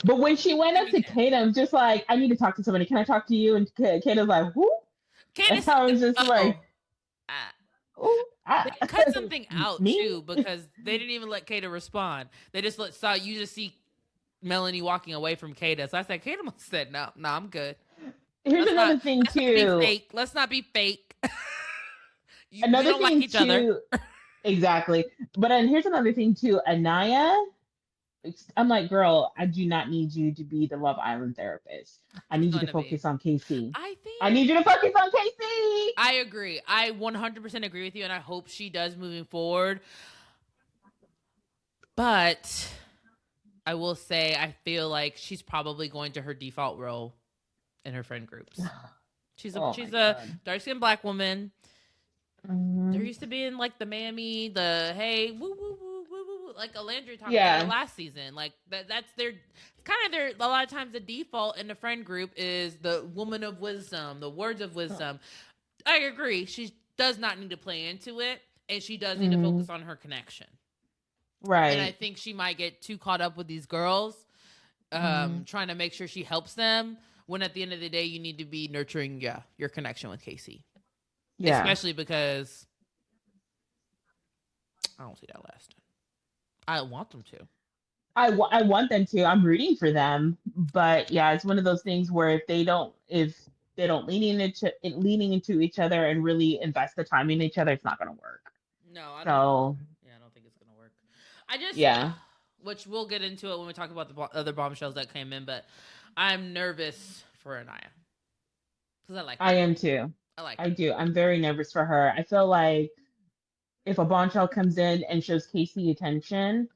But when she went Give up me to 10. Kate, I'm just like, I need to talk to somebody. Can I talk to you? And Kate was like, who? And Candace, I was just oh, like, uh, oh, they cut something out me? too because they didn't even let Kata respond. They just saw you just see Melanie walking away from Kata. So I said, Kata must have said, no, I'm good. Here's Let's not another thing let's not be too. fake. Let's not be fake. We Another don't like thing each other. too. exactly. But then here's another thing too. Anaya, I'm like, girl, I do not need you to be the Love Island therapist. I She's need you going to to be. focus on Casey. I I think need you to focus on Casey. I agree. I 100% agree with you, and I hope she does moving forward. But I will say, I feel like she's probably going to her default role in her friend groups. Oh my She's a god. dark skinned black woman. There Hmm. used to be in like the mammy, the hey woo woo woo woo woo, like Alandria talked about it Yeah. last season. Like that's their kind of their. A lot of times the default in the friend group is the woman of wisdom, the words of wisdom. I agree. She does not need to play into it, and she does need to Hmm. focus on her connection. And I Right. think she might get too caught up with these girls, Hmm. trying to make sure she helps them. When at the end of the day, you need to be nurturing, yeah, your connection with Casey, Yeah. especially because I don't see that lasting. I want them to. I want them to. I'm rooting for them, but yeah, it's one of those things where if they don't leaning into each other and really invest the time in each other, it's not going to work. No, I don't. So Yeah, I don't think it's gonna work. I just, yeah, which we'll get into it when we talk about the other bombshells that came in, but I'm nervous for Anaya because I like her. I am too. I like I her. do. I'm very nervous for her. I feel like if a bombshell comes in and shows Casey attention,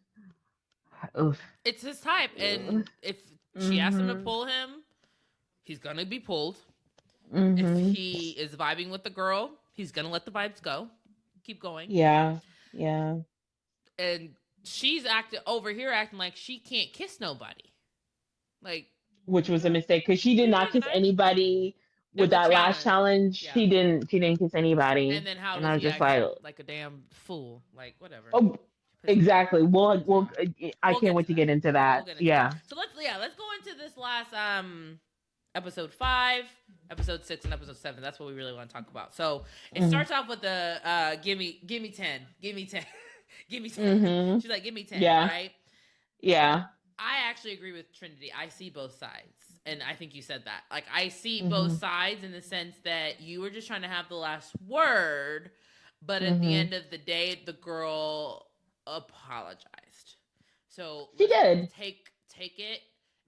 oof, It's his type, and if she asks him to mm-hmm, pull him, he's gonna be pulled. If mm-hmm, he is vibing with the girl, he's gonna let the vibes go, keep going. yeah, yeah, And she's acting over here, acting like she can't kiss nobody. Like which was a mistake because she did she not kiss didn't anybody at with the that last challenge. challenge. Yeah. She didn't kiss And anybody, then how and does I was he just act like, like a damn fool? Like whatever. oh, Pissed me off. exactly. Pissed me off. I We'll can't get wait to to that. get into We'll that. get into that. Yeah. So let's go into this last episode 5, episode 6, and episode 7. That's what we really want to talk about. So it Hmm. starts off with the give me 10, give me 10, give me 10. Hmm. She's like, give me 10, Yeah. right? Yeah. I actually agree with Trinity. I see both sides. And I think you said that. Like, I see both Hmm. sides in the sense that you were just trying to have the last word, but at the Hmm. end of the day, the girl apologized. So She let's did. take it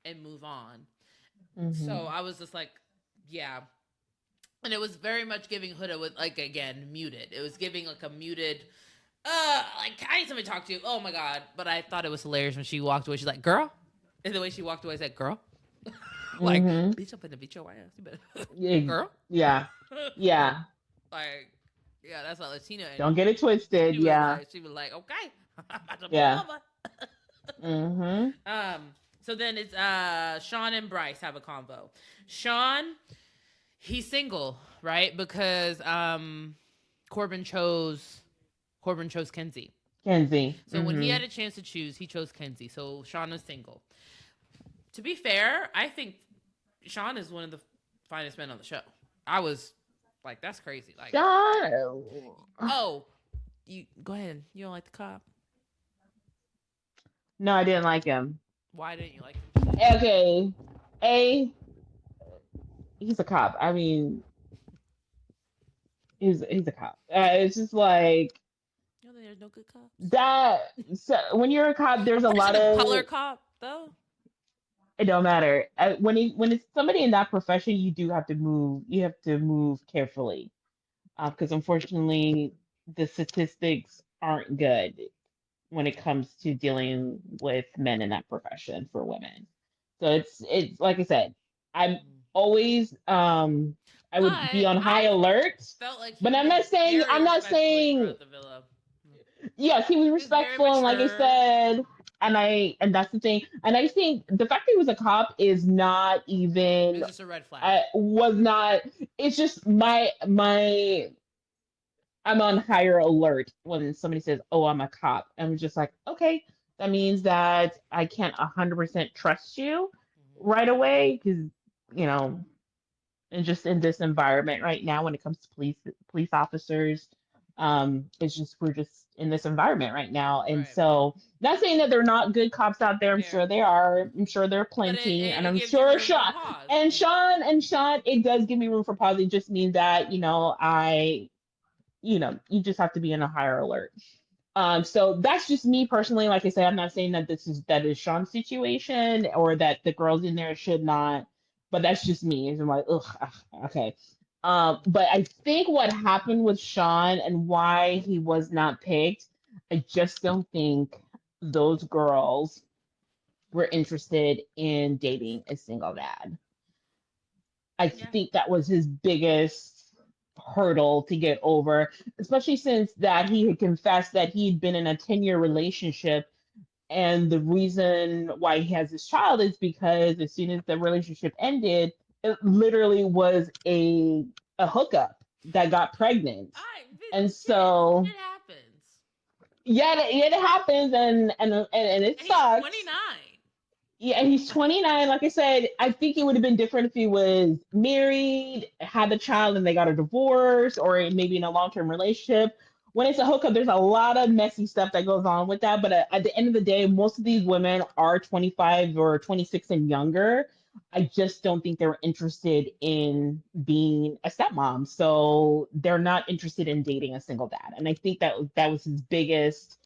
and move on. So Hmm. I was just like, yeah. And it was very much giving Huda with, like, again, muted. It was giving like a muted, like, I need somebody to talk to. Oh my god! But I thought it was hilarious when she walked away. She's like, "Girl," and the way she walked away, I said, "Girl," like, Hmm. "Bitch, I'm finna beat your ass." You better, Yeah. girl. Yeah. Yeah. Like, yeah, that's not Latina. And Don't get it twisted. Yeah. she was like, "Okay, I'm a Yeah. mama." Hmm. So then it's Sean and Bryce have a convo. Sean, he's single, right? Because Corbin chose Kenzie. Kenzie. So when he Hmm. had a chance to choose, he chose Kenzie. So Sean is single. To be fair, I think Sean is one of the finest men on the show. I was like, that's crazy. Like, Sean. oh, you go ahead. You don't like the cop? No, I didn't like him. Why didn't you like him? Okay. A, he's a cop. I mean, he's a cop. It's just like You know, there's no good cops. that. So when you're a cop, there's a What is lot it, a color of. cop though? It don't matter. When it's somebody in that profession, you do have to move. You have to move carefully, because unfortunately, the statistics aren't good when it comes to dealing with men in that profession for women. So it's like I said, I'm always I would be But on high I alert, felt like he but moved very I'm not respectfully saying throughout the villa. yes, he was He was very respectful and like I mature. said, and that's the thing. And I think the fact that he was a cop is not It even was just a red flag. was not it's just my I'm on higher alert when somebody says, "Oh, I'm a cop." I'm just like, okay, that means that I can't 100% trust you Mm-hmm. right away because you know, and just in this environment right now, when it comes to police officers, it's just we're just in this environment right now, and Right. so not saying that they're not good cops out there. I'm Fair. sure they are. I'm sure there are But plenty, and it I'm gives you sure room for Sean pause. and Sean, it does give me room for pause. It just means that you just have to be in a higher alert. So that's just me personally. Like I said, I'm not saying that that is Sean's situation or that the girls in there should not, but that's just me. I'm like, ugh, okay. But I think what happened with Sean and why he was not picked, I just don't think those girls were interested in dating a single dad. I Yeah. think that was his biggest hurdle to get over, especially since that he had confessed that he'd been in a 10-year relationship. And the reason why he has this child is because as soon as the relationship ended, it literally was a hookup that got pregnant. And so Shit happens. yeah, it happens and it And he's sucks. 29. Yeah, and he's 29. Like I said, I think it would have been different if he was married, had a child, and they got a divorce, or maybe in a long term relationship. When it's a hookup, there's a lot of messy stuff that goes on with that. But at the end of the day, most of these women are 25 or 26 and younger. I just don't think they're interested in being a stepmom. So they're not interested in dating a single dad. And I think that was his biggest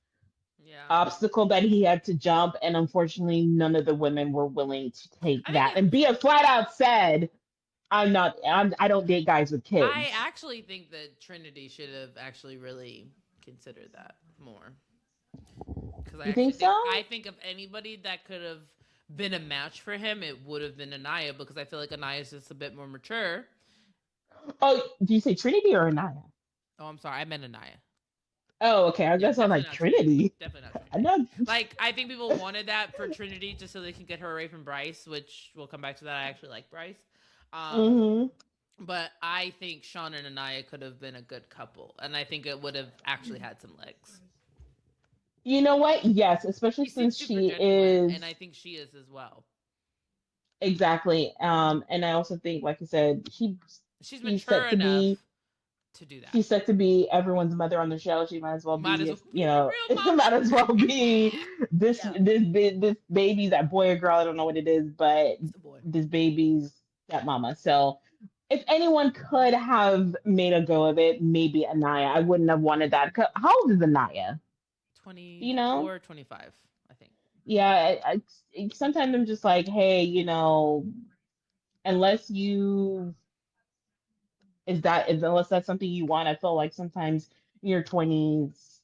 Yeah. obstacle that he had to jump, and unfortunately none of the women were willing to take I think that, and Bia flat out said, I don't date guys with I kids. actually think that Trinity should have actually really considered that more. Because You think so? I think of anybody that could have been a match for him, it would have been Anaya, because I feel like Anaya is just a bit more mature. Oh, do you say Trinity or Anaya? Oh, I'm sorry, I meant Anaya. Oh, okay, I Yeah, guess I'm definitely like not Trinity. Trinity. Definitely not I Trinity. know. Like, I think people wanted that for Trinity just so they can get her away from Bryce, which we'll come back to that. I actually like Bryce. Hmm. But I think Sean and Anaya could have been a good couple, and I think it would have actually had some legs. You know what? Yes, especially He seems since super she genuine, and I is think she is as well. exactly. And I also think, like I said, She's she's mature set to be enough to do that. she's set to be everyone's mother on the show. She might as well Might as be, well be a real it mama. might as well be Yeah, this baby's that boy or girl. I don't know what it is, but it's a boy. this baby's stepmama. So if anyone could have made a go of it, maybe Anaya. I wouldn't have wanted that. How old is Anaya? You know? 24, 25, I think. Yeah. Sometimes I'm just like, hey, unless you unless that's something you want, I feel like sometimes in your 20s,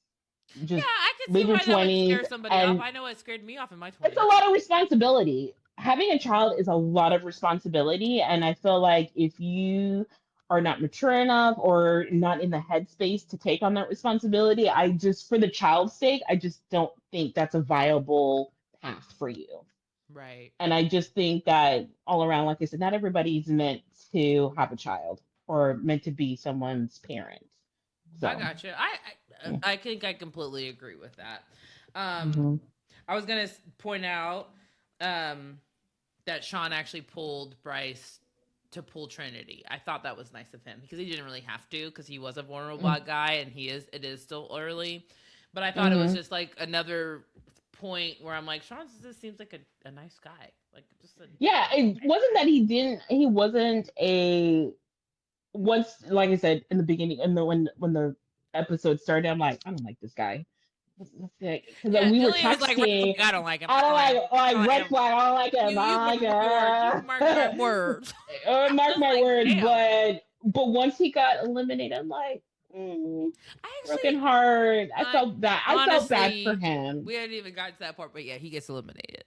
Yeah, just I could see live your why that would 20s, scare somebody off. and I know it scared me off in my it's a 20s. lot of responsibility. Having a child is a lot of responsibility, and I feel like if you are not mature enough or not in the headspace to take on that responsibility, I just, for the child's sake, I just don't think that's a viable path for you. Right. And I just think that all around, like I said, not everybody's meant to have a child or meant to be someone's parent. I So, got you. yeah. I think I completely agree with that. Um, Hmm. I was gonna point out um, that Sean actually pulled Bryce to pull Trinity. I thought that was nice of him because he didn't really have to because he was a vulnerable guy and it is still early. But I thought it was Hmm. just like another point where I'm like, Sean just seems like a nice guy. Like just a Yeah, it nice wasn't guy. that he wasn't a, once, like I said in the beginning, and when the episode started, I'm like, I don't like this guy. Because Yeah, we were Ilya was like, red texting. flag, I don't like him. I I don't don't like him. I don't like like red him. flag. I don't like him. You I mark my words. You mark my don't words. like I mark was my like, words. damn. But once he got eliminated, I'm like, I broken actually, heart. I I felt bad for honestly, him. we hadn't even gotten to that part, but yeah, he gets eliminated.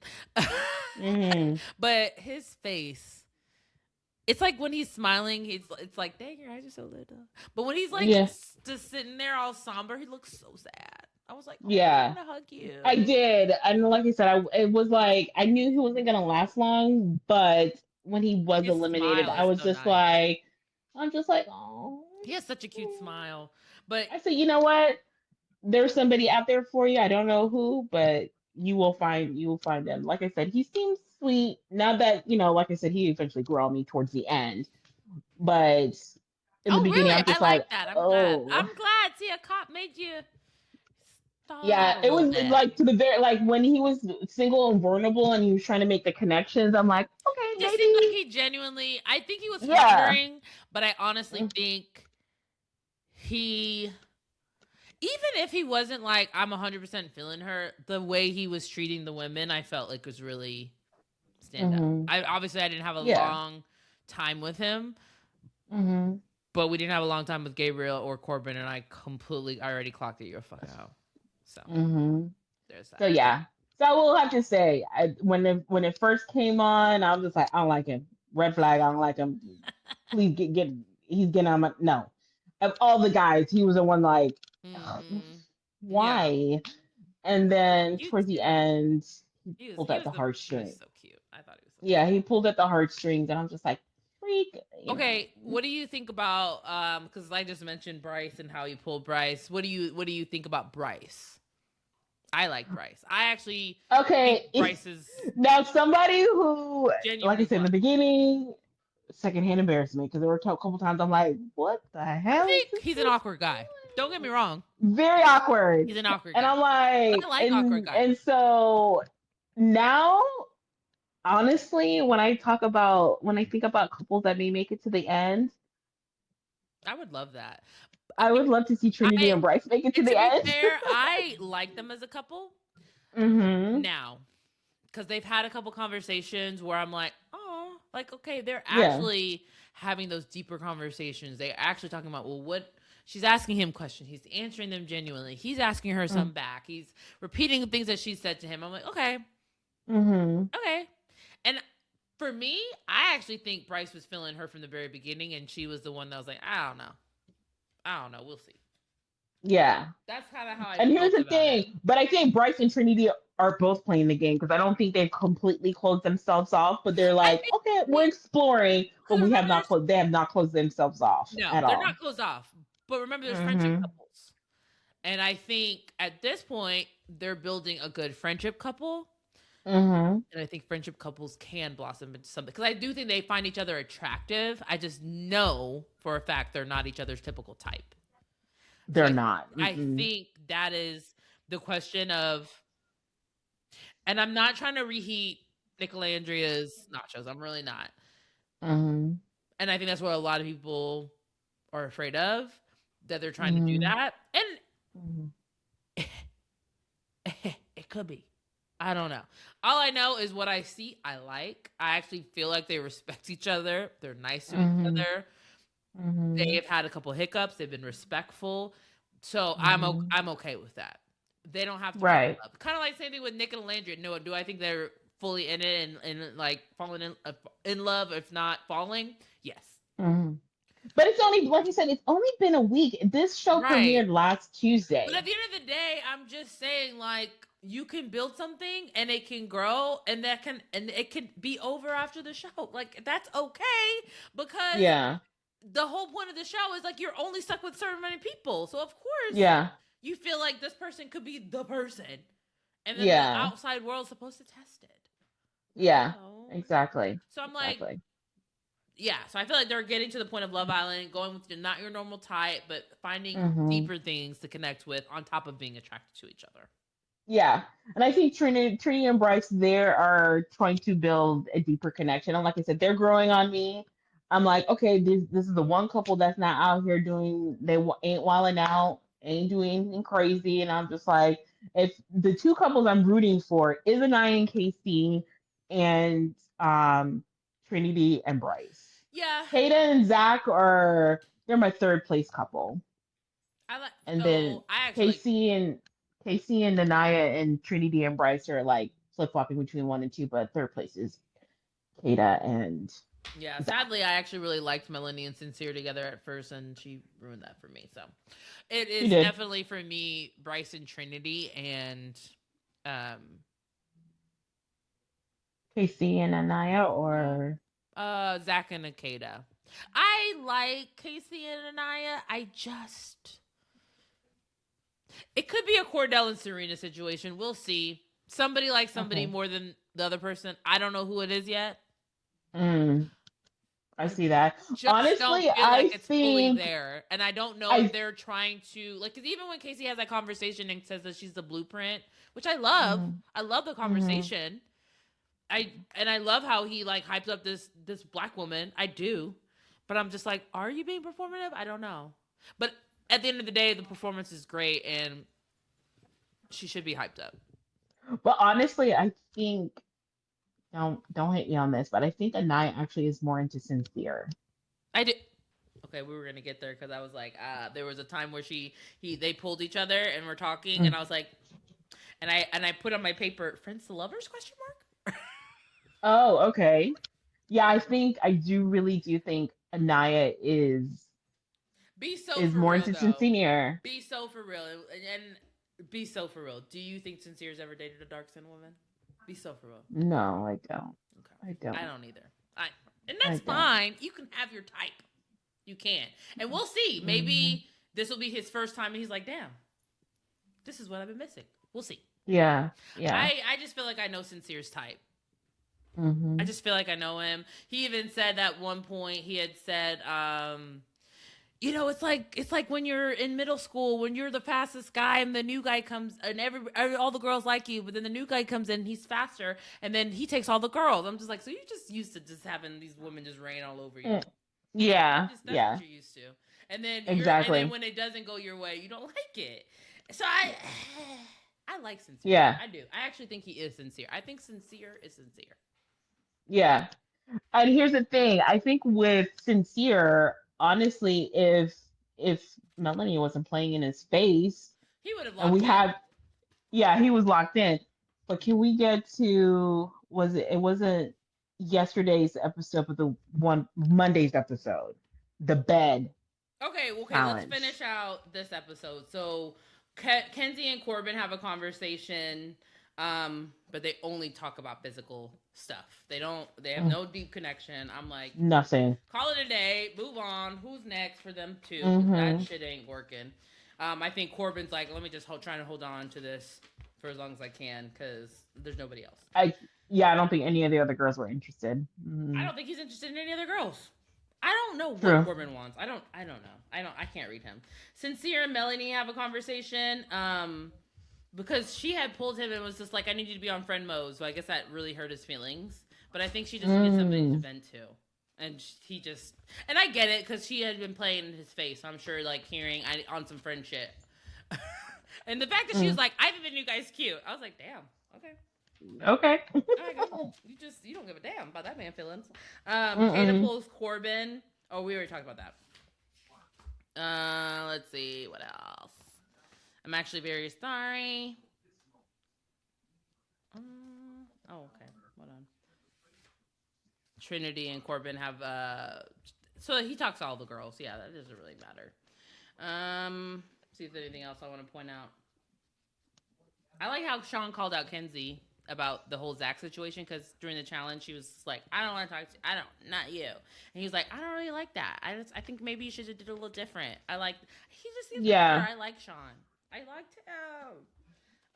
Hmm. But his face, it's like when he's smiling, it's like, dang, your eyes are so little. But when he's like Yeah, just sitting there all somber, he looks so sad. I was like, oh, I yeah. want to hug I you. did, and like I said, it was like I knew he wasn't gonna last long, but when he was His eliminated, smile I is was so just nice. like, I'm just like, oh. He has such a cute smile. But I said, you know what? There's somebody out there for you. I don't know who, but you will find them. Like I said, he seems sweet. Now that like I said, he eventually grew on me towards the end, but in the oh, beginning, really? I'm I just like like, that. I'm glad. oh. I'm glad. See, a cop made you stop Yeah, a it little was bit. like to the very, like when he was single and vulnerable and he was trying to make the connections. I'm like, okay, He just seemed like maybe, he genuinely. I think he was yeah. floundering, but I honestly think he. Even if he wasn't like, I'm 100% feeling her, the way he was treating the women, I felt like was really stand out. Mm-hmm. I didn't have a Yeah. long time with him, Mm-hmm. but we didn't have a long time with Gabriel or Corbin, and I already clocked it. You're a fuck out. So Mm-hmm. there's So that. yeah. So I will have to say, when it first came on, I was just like, I don't like him. Red flag. I don't like him. Please get. He's getting on my no. Of all the guys, he was the one like, Mm-hmm. Yeah, why? And then you towards the too. end, he He was pulled he at was the the he was heartstrings. so cute. I thought he was so Yeah, he pulled at the heartstrings, and I'm just like, freak, cute. Okay, what do you think about because I just mentioned Bryce and how you pulled Bryce. What do you think about Bryce? I like Bryce. I actually think Okay, Bryce is now somebody who, like I genuinely said in fun. the beginning, secondhand embarrassment because there were a couple times I'm like, what the I hell is think this he's an person awkward guy. Don't get me wrong. doing? Very awkward. He's an awkward And guy. I'm But I like, like awkward and guys. and so now, honestly, when I think about couples that may make it to the end, I would love that. I I would mean, love to see Trinity I and Bryce make it to and the to be end. fair, I like them as a couple Mm-hmm. now because they've had a couple conversations where I'm like, oh, like okay, they're Yeah. actually having those deeper conversations. They're actually talking about well, what she's asking him questions. He's answering them genuinely. He's asking her some back. He's repeating things that she said to him. I'm like, okay, Mm-hmm. okay. And for me, I actually think Bryce was feeling her from the very beginning, and she was the one that was like, I don't know. I don't know. We'll see. Yeah. That's kind of how I And here's felt the about it. thing, but I think Bryce and Trinity are both playing the game because I don't think they've completely closed themselves off, but they're I like, think okay, we're exploring, but because remember, they have not closed themselves off no, at they're all. not closed off. But remember, there's friendship Mm-hmm. couples, and I think at this point they're building a good friendship couple. Mm-hmm. And I think friendship couples can blossom into something because I do think they find each other attractive. I just know for a fact they're not each other's typical type. So They're not. I Mm-mm. think that is the question of, and I'm not trying to reheat Nicolandria's nachos. I'm really not. Mm-hmm. And I think that's what a lot of people are afraid of, that they're trying to do Mm-hmm. that. Mm-hmm. And it could be. I don't know. All I know is what I see, I like. I actually feel like they respect each other. They're nice to each Mm-hmm. other. Mm-hmm. They've had a couple hiccups. They've been respectful. So Mm-hmm. I'm okay with that. They don't have to fall in Right. love. Kind of like same thing with Nick and Landry. No, do I think they're fully in it and like falling in love, if not falling? Yes. Mm-hmm. But it's only, like you said, it's only been a week. This show Right. premiered last But at Tuesday. the end of the day, I'm just saying, like, you can build something and it can grow and it can be over after the show. Like, that's okay because Yeah. the whole point of the show is like you're only stuck with certain many people. So of course Yeah. you feel like this person could be the person. And then the Yeah. outside world's supposed to test it. I don't Yeah. know. Exactly. So I'm like, Exactly. yeah. So I feel like they're getting to the point of Love Island, going with not your normal type, but finding Mm-hmm. deeper things to connect with on top of being attracted to each other. Yeah, and I think Trinity and Bryce there are trying to build a deeper connection. And like I said, they're growing on me. I'm like, okay, this is the one couple that's not out here doing ain't wilding out, ain't doing anything crazy, and I'm just like, if the two couples I'm rooting for is Anaya and Casey, and Trinity and Bryce. Yeah. Kata and Zach are they're my third place couple, I like and then so I actually like Casey and Anaya and Trinity and Bryce are like flip flopping between one and two, but third place is Kata and yeah, Zach. sadly I actually really liked Melanie and Sincere together at first and she ruined that for me. So it She is did. definitely for me Bryce and Trinity and um Casey and Anaya yeah, or Zach and Akeda. I like Casey and Anaya. I just it could be a Cordell and Serena situation. We'll see. Somebody likes somebody okay. more than the other person. I don't know who it is yet. Mm, I I see that. just don't Honestly, feel like it's fully there. And I don't know if I they're trying to like cuz even when Casey has that conversation and says that she's the blueprint, which I love. mm, I love the mm, conversation. I love how he like hypes up this black woman. I do. But I'm just like, are you being performative? I don't know. But at the end of the day, the performance is great, and she should be hyped up. But honestly, I think don't hit me on this, but I think Anaya actually is more into Sincere. I did. Okay, we were gonna get there because I was like, there was a time where they pulled each other and we're talking, and I was like, and I put on my paper, friends to lovers question mark. Oh, okay. Yeah, I really do think Anaya Be so is for more real into though. Sincere. Be so for real, and be so for real. Do you think Sincere's ever dated a dark skinned woman? Be so for real. No, I don't. I Okay. I don't. don't either. And I that's don't. fine. You can have your type. You can. And we'll see. Hmm. Maybe this will be his first time and he's like, damn, this is what I've been missing. We'll see. Yeah, yeah. I just feel like I know Sincere's type. I Hmm. just feel like I know him. He even said at one point, he had said, it's like when you're in middle school, when you're the fastest guy and the new guy comes and all the girls like you, but then the new guy comes in, he's faster, and then he takes all the girls. I'm just like, so you're just used to just having these women just rain all over you. Yeah, That's what yeah. you're used to. And then Exactly. when it doesn't go your way, you don't like it. So I like Sincere. Yeah, I do. I actually think he is sincere. I think Sincere is sincere. yeah. And here's the thing. I think with Sincere, honestly, if Melanie wasn't playing in his face, He would have and locked we in. had, yeah, he was locked in. But can we get to, it wasn't yesterday's episode, but the one Monday's episode, the bed Okay, let's challenge. finish out this episode. So Kenzie and Corbin have a conversation, but they only talk about physical stuff. They have Mm, no deep connection. I'm like, nothing. call it a day, move on. Who's next for them too? Because that Hmm. shit ain't working. I think Corbin's like, let me just try to hold on to this for as long as I can because there's nobody else. I Yeah, I don't think any of the other girls were interested. I Mm, don't think he's interested in any other girls. I don't know what true. Corbin wants. I don't know. I can't read him. Sincere and Melanie have a conversation. Because she had pulled him and was just like, I need you to be on friend mode. So I guess that really hurt his feelings. But I think she just needed somebody to Mm, vent to. And he just, and I get it because she had been playing in his face. So I'm sure, like, hearing on some friend shit. And the fact that she was mm. like, I think the new guy's cute. I was like, damn, okay. Okay. All right, girl. You don't give a damn about that man feelings. Kata Mm-mm. pulls Corbin. Oh, we already talked about that. Let's see what else. I'm actually very sorry. Oh, okay. Hold on. Trinity and Corbin have so he talks to all the girls. Yeah, that doesn't really matter. See if there's anything else I want to point out. I like how Sean called out Kenzie about the whole Zach situation because during the challenge she was like, "I don't want to talk to you. I don't, not you." And he was like, "I don't really like that. I think maybe you should have did it a little different. I like he just seems mature. Yeah. I like Sean. I liked him."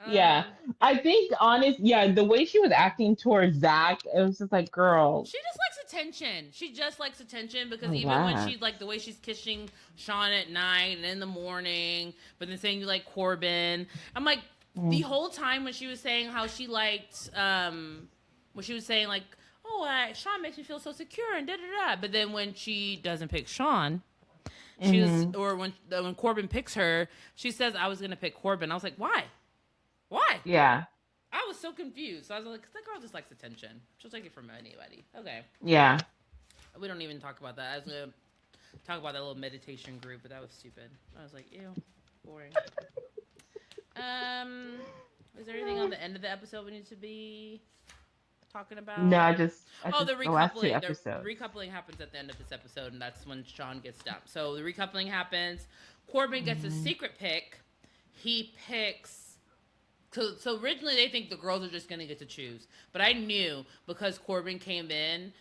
Yeah. I think honest, yeah, the way she was acting towards Zach, it was just like, girl, She just likes attention. She just likes attention because even when she's like relax. the way she's kissing Sean at night and in the morning, but then saying you like Corbin, I'm like the Mm, whole time when she was saying how she liked, when she was saying like, oh, Sean makes me feel so secure and da da da, but then when she doesn't pick Sean, she was, mm-hmm. or when Corbin picks her, she says I was gonna pick Corbin. I was like, why? Why? Yeah. I was so confused. So I was like, that girl just likes attention. She'll take it from anybody. Okay. Yeah. We don't even talk about that. I was gonna talk about that little meditation group, but that was stupid. I was like, ew, boring. Um, is there anything on the end of the episode we need to be talking No, about? I Oh, just the last two The episodes. recoupling happens at the end of this episode, and that's when Sean gets dumped. So the recoupling happens. Corbin gets a Hmm. secret pick. He picks. So originally they think the girls are just gonna get to choose, but I knew because Corbin came in,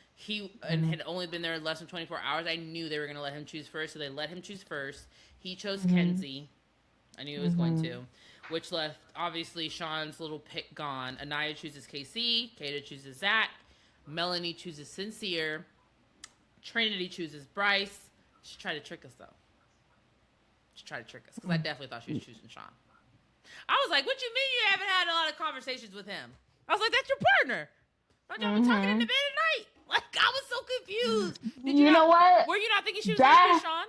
and Hmm. had only been there less than 24 hours. I knew they were gonna let him choose first, so they let him choose first. He chose Hmm. Kenzie. I knew he was going Hmm. to, which left obviously Sean's little pick gone. Anaya chooses KC. Kata chooses Zach. Melanie chooses Sincere. Trinity chooses Bryce. She tried to trick us though. She tried to trick us because I definitely thought she was choosing Sean. I was like, what you mean you haven't had a lot of conversations with him? I was like, that's your partner. Don't y'all be talking in the Hmm. bed at night? Like, I was so confused. Did you You not, know what? were you not thinking she was going to be That Sean?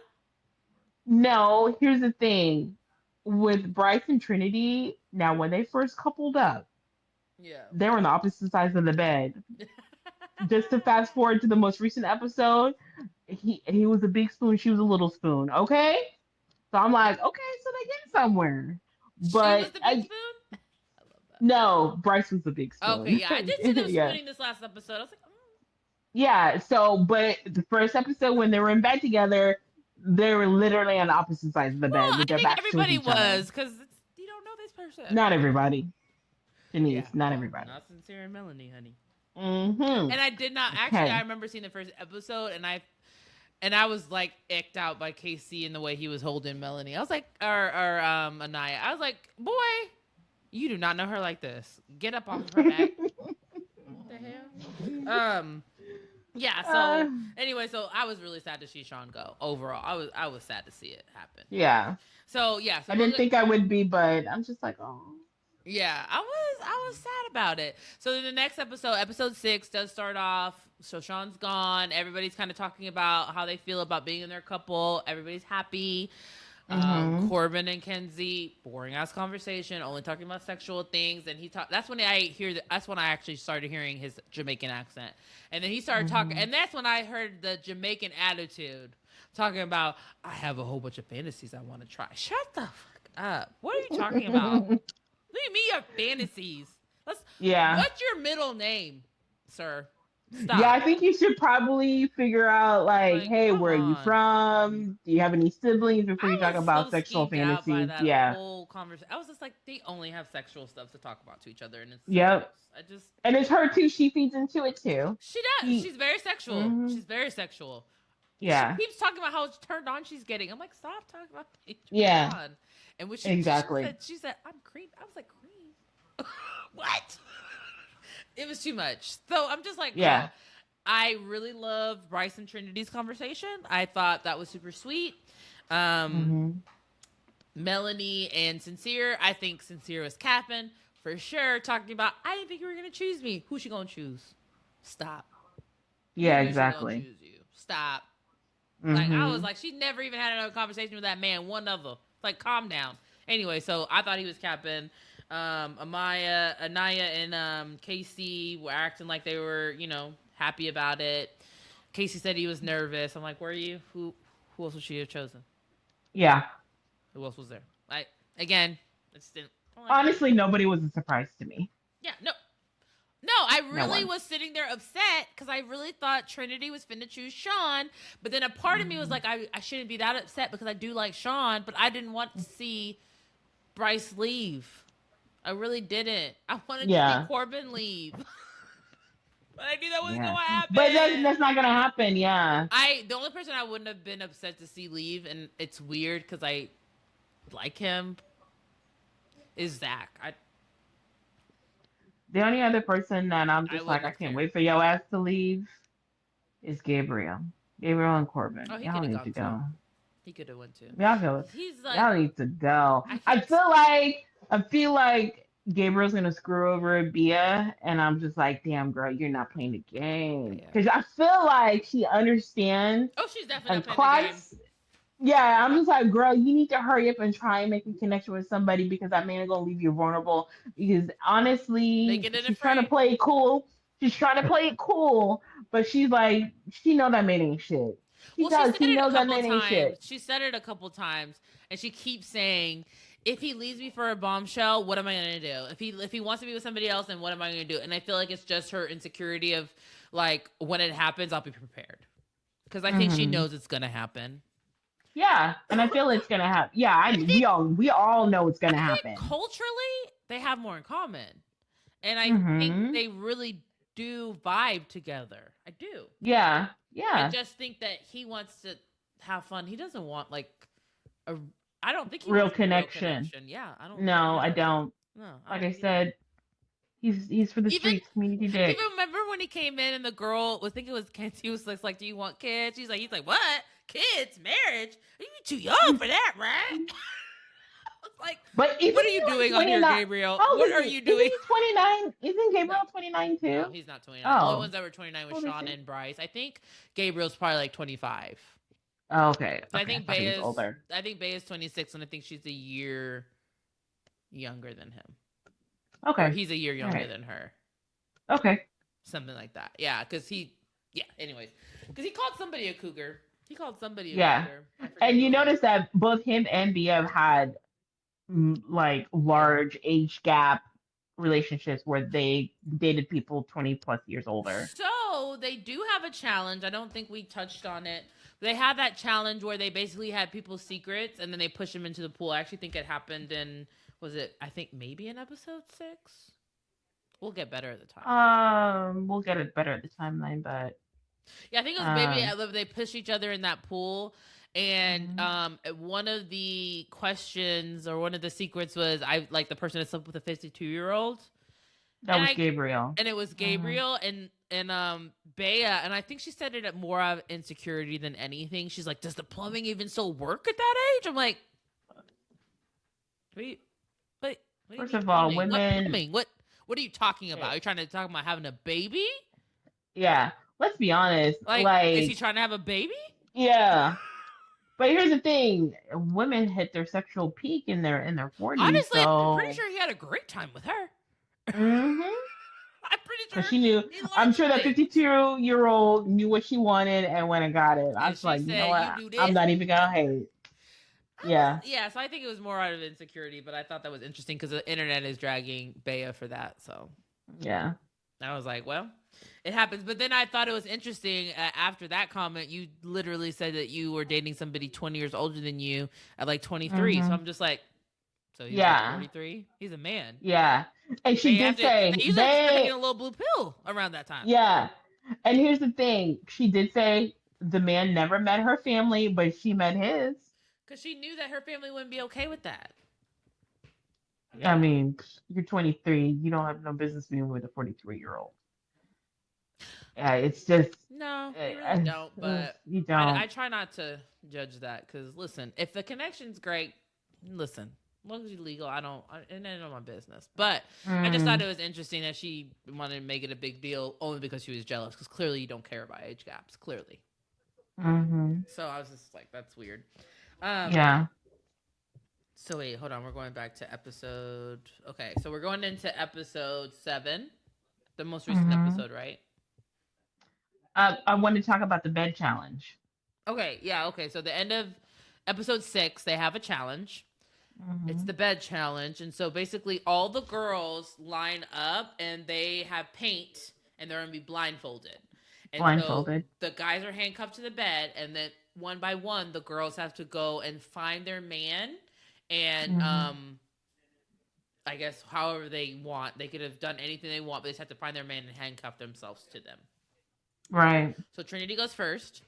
No, here's the thing. With Bryce and Trinity, now when they first coupled up, Yeah. they were on the opposite sides of the bed. Just to fast forward to the most recent episode, he was a big spoon, she was a little spoon. Okay, so I'm like, okay, so they get somewhere. She was But the big I spoon. I love no, Bryce was the big that. Okay, spoon. yeah, I did see them Yeah, spooning this last episode. I was like, yeah. So, but the first episode when they were in bed together, they were literally on opposite sides of the bed well, with I their think backs towards everybody each other. was because you don't know this person. Not everybody, Yeah, Denise. Not well, everybody. not Sincere and Melanie, honey. Mm-hmm. And I did not actually. I Okay. remember seeing the first episode, and I was like icked out by KC and the way he was holding Melanie. I was like, or Anaya. I was like, boy, you do not know her like this. Get up off of her back. What the hell? Yeah. uh, So anyway, so I was really sad to see Sean go. Overall, I was sad to see it happen. yeah. So yeah. So I didn't think I would be, but I'm just like, oh. yeah, I was sad about it. So then the next episode 6, does start off. So Sean's gone. Everybody's kind of talking about how they feel about being in their couple. Everybody's happy. Mm-hmm. Corbin and Kenzie, boring ass conversation, only talking about sexual things. And that's when that's when I actually started hearing his Jamaican accent. And then he started talking, and that's when I heard the Jamaican attitude, talking about, I have a whole bunch of fantasies I want to try. Shut the fuck up. What are you talking about? What do you mean your fantasies? Yeah. What's your middle name, sir? Stop. Yeah, I think you should probably figure out like, hey, come where are you on. from? Do you have any siblings before you I talk was about so sexual skeeved out by fantasies? that Yeah. whole conversation. I was just like, they only have sexual stuff to talk about to each other, and it's so Yep. gross. I just And it's her too. She feeds into it too. she does. She's very sexual. Mhm. She's very sexual. Yeah. She keeps talking about how turned on she's getting. I'm like, stop talking about being turned Yeah. on. And when Exactly. she said, I'm cream. I was like, cream. What? It was too much. So I'm just like, Yeah. girl, I really loved Bryce and Trinity's conversation. I thought that was super sweet. Mhm. Melanie and Sincere, I think Sincere was capping for sure, talking about, I didn't think you were going to choose me. Who's she going to choose? Stop. Yeah, Who's she gonna exactly. choose you? Stop. Mhm. Like, I was like, she never even had another conversation with that man. One other. Like, calm down. Anyway, so I thought he was capping. Anaya, and Casey were acting like they were, happy about it. Casey said he was nervous. I'm like, were you? Who else would she have chosen? Yeah. Who else was there? Like, again, it's still. Honestly, nobody was a surprise to me. Yeah, no, I really one. was sitting there upset because I really thought Trinity was finna choose Sean, but then a part of me was like, I shouldn't be that upset because I do like Sean, but I didn't want to see Bryce leave. I really didn't. I wanted to see Corbin leave. But I knew that wasn't going to happen. But that's not going to happen, yeah. The only person I wouldn't have been upset to see leave, and it's weird because I like him, is Zach. The only other person that I'm just like, I can't wait for your ass to leave is Gabriel. Gabriel and Corbin. Oh, y'all need to go. He could have went too. Y'all need to go. I feel like Gabriel's gonna screw over Bia, and I'm just like, damn girl, you're not playing the game. Because I feel like she understands. Oh, she's definitely not playing the game. Yeah, I'm just like, girl, you need to hurry up and try and make a connection with somebody because that man is gonna leave you vulnerable. Because honestly, she's trying to play it cool. She's trying to play it cool, but she's like, she know that man ain't shit. She knows that man ain't shit. She said it a couple times, and she keeps saying, if he leaves me for a bombshell, what am I going to do? If he wants to be with somebody else, then what am I going to do? And I feel like it's just her insecurity of, like, when it happens, I'll be prepared. Because I think she knows it's going to happen. Yeah, and I feel it's going to happen. Yeah, we all know it's going to happen. Culturally, they have more in common. And I think they really do vibe together. I do. Yeah. I just think that he wants to have fun. He doesn't want, like, I don't think he real wants connection. A real connection. Yeah, I don't. No, I don't. No, like I said, he's for the streets, community dick. Even remember when he came in and the girl, I think it was Kenzie, was like, "Do you want kids?" He's like, "What? Kids? Marriage? Are you too young for that, right?" I was like, "But what are you doing on here, Gabriel? What are you doing?" He's 29. Isn't Gabriel 29 too? No, he's not 29. The only ones that were 29 was Sean and Bryce. I think Gabriel's probably like 25. Oh, okay. So Okay. I thought he was older. I think Bey is 26, and I think she's a year younger than him, or Okay. he's a year All younger right. than her, Okay. something like that. Yeah, because yeah. Anyways, because he called somebody a cougar. He called somebody a Yeah. cougar. I forget And who you it was. notice that both him and Bia have had like Yeah. large age gap relationships where they dated people 20 plus years older. So they do have a challenge. I don't think we touched on it. They had that challenge where they basically had people's secrets and then they push them into the pool. I actually think it happened in, was it, I think maybe in episode 6? We'll get better at the timeline. We'll get it better at the timeline, but Yeah, I think it was maybe um, they push each other in that pool. And mhm. one of the questions or one of the secrets was I like the person that slept with a 52-year-old. That And was I Gabriel. and it was Hmm. Gabriel and Bea, and I think she said it more out of insecurity than anything. She's like, "Does the plumbing even still work at that age?" I'm like, "Wait, what do you First mean of all, plumbing? What women. plumbing? What are you talking about? Are eh, you trying to talk about having a baby? Yeah, let's be honest. Like, is he Like, trying to have a baby?" yeah. But here's the thing: women hit their sexual peak in their 40s. Honestly, I'm pretty So, sure he had a great time with her. hmm I'm pretty because sure she knew. he I'm learned sure some that things. 52-year-old knew what she wanted and went and got it. I And was she like, you know said, "You what? do I'm this." not even gonna hate. Yeah, Yeah, so I think it was more out of insecurity, but I thought that was interesting because the internet is dragging Bea for that. So yeah. I was like, well, it happens. But then I thought it was interesting after that comment, you literally said that you were dating somebody 20 years older than you at like 23. So Hmm. I'm just like, so he's like Yeah, 43? He's a man. yeah. And she did They say usually have to start taking they. a little blue pill around that time. Yeah. And here's the thing. She did say the man never met her family, but she met his. Because she knew that her family wouldn't be okay with that. I mean, you're 23. You don't have no business being with a 43-year-old. Yeah, it's just No, you really don't. But you don't. I try not to judge that because listen, if the connection's great, listen. As long as you're legal, and I know my business. But I just thought Mm, it was interesting that she wanted to make it a big deal only because she was jealous. Because clearly you don't care about age gaps. Clearly. hmm. So I was just like, that's weird. Um. Yeah. So wait, hold on. We're going back to episode. Okay, so we're going into episode 7, the most recent Hmm. episode, right? I want to talk about the bed challenge. Okay, yeah, okay. So the end of episode 6, they have a challenge. It's Hmm. the bed challenge. And so basically all the girls line up and they have paint and they're going to be blindfolded. And so Blindfolded. the guys are handcuffed to the bed and then one by one the girls have to go and find their man and Hmm. I guess however they want. They could have done anything they want, but they just have to find their man and handcuff themselves to them. Right. So Trinity goes first,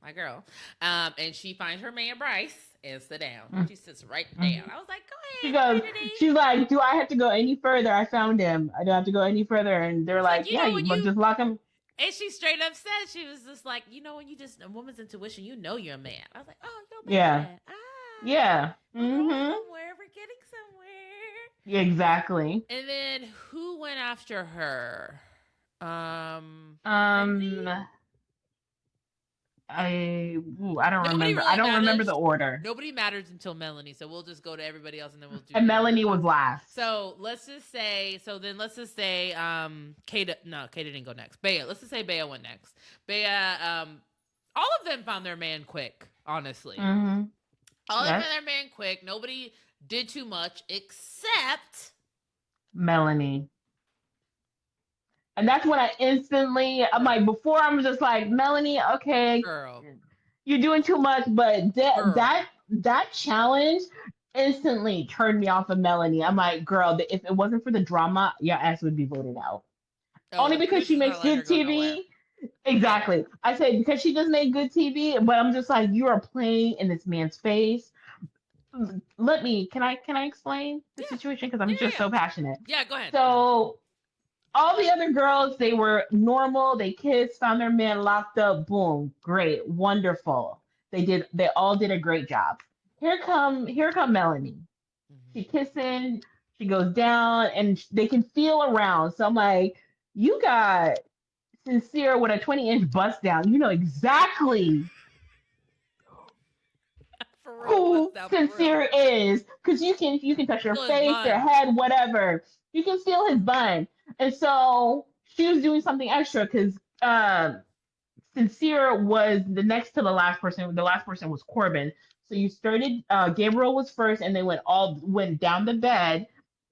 my girl, and she finds her man Bryce and sit down. She sits right down. Mm-hmm. I was like, "Go She ahead, goes, Trinity." she's like, do I have to go any further? I found him. I don't have to go any further. And they're She's like, like, "You yeah, know you when but you," just lock him. and she straight up said, she was just like, "You know when you just a woman's intuition, you know you're a man." I was like, "Oh, you're a Yeah. man. Ah, Yeah. we're going Mm-hmm. somewhere. We're getting somewhere." Yeah, exactly. And then who went after her? Um, Lindsay. I don't Nobody remember. I really don't remember the matters. order. Nobody matters until Melanie. So we'll just go to everybody else and then we'll do And your. Melanie was last. So let's just say. So then let's just say. Kata. No, Kata didn't go next. Bea. Let's just say Bea went next. Bea. All of them found their man quick. Honestly, Mm-hmm. all of them Yes. found their man quick. Nobody did too much except. Melanie. And that's when I instantly, I'm like, before I'm just like, Melanie, okay, Girl. you're doing too much, but Girl. that challenge instantly turned me off of Melanie. I'm like, girl, if it wasn't for the drama, your ass would be voted out. Only Oh, because this she is not makes letting her good go nowhere. TV. Exactly. I said because she does make good TV, but I'm just like, you are playing in this man's face. Can I explain the Yeah. situation because Yeah. I'm just Yeah. so passionate. Yeah. Go ahead. So all the other girls, they were normal. They kissed, found their man locked up. Boom, great, wonderful. They all did a great job. Here come Melanie. Mm-hmm. She kissing. She goes down, and they can feel around. So I'm like, you got sincere with a 20-inch bust down. You know exactly real. Let's who sound for real. Sincere is, because you can touch her Feel his face, their bun. head, whatever. You can feel his bun, and so she was doing something extra because Sincere was the next to the last person. The last person was Corbin. So you started. Gabriel was first, and they went down the bed,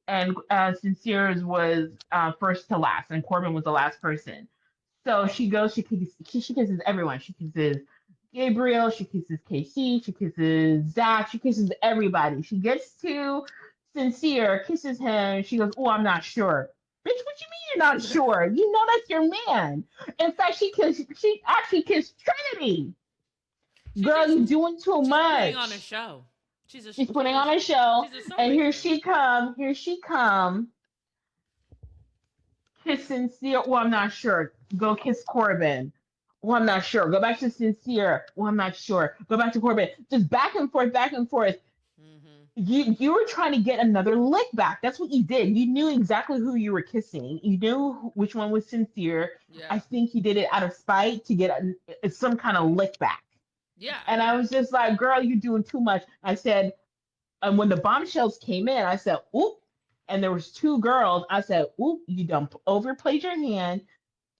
and Sincere's was first to last, and Corbin was the last person. So she goes, she kisses everyone. She kisses Gabriel, she kisses KC, she kisses Zach, she kisses everybody. She gets to Sincere, kisses him. She goes, "Oh, I'm not sure." Bitch, what you mean you're not sure? You know that's your man. In fact, she actually kissed Trinity. She's Girl, just you doing too she's putting on a much. show. She's a She's putting on a show, she's a show and maker. here she come, kiss Sincere. Well, I'm not sure. Go kiss Corbin. Well, I'm not sure. Go back to Sincere. Well, I'm not sure. Go back to Corbin. Just back and forth, back and forth. Mm-hmm. You were trying to get another lick back. That's what you did. You knew exactly who you were kissing. You knew which one was Sincere. Yeah. I think you did it out of spite to get some kind of lick back. Yeah. And I was just like, girl, you're doing too much. I said, and when the bombshells came in, I said, oop. And there was two girls. I said, oop, you done overplayed your hand.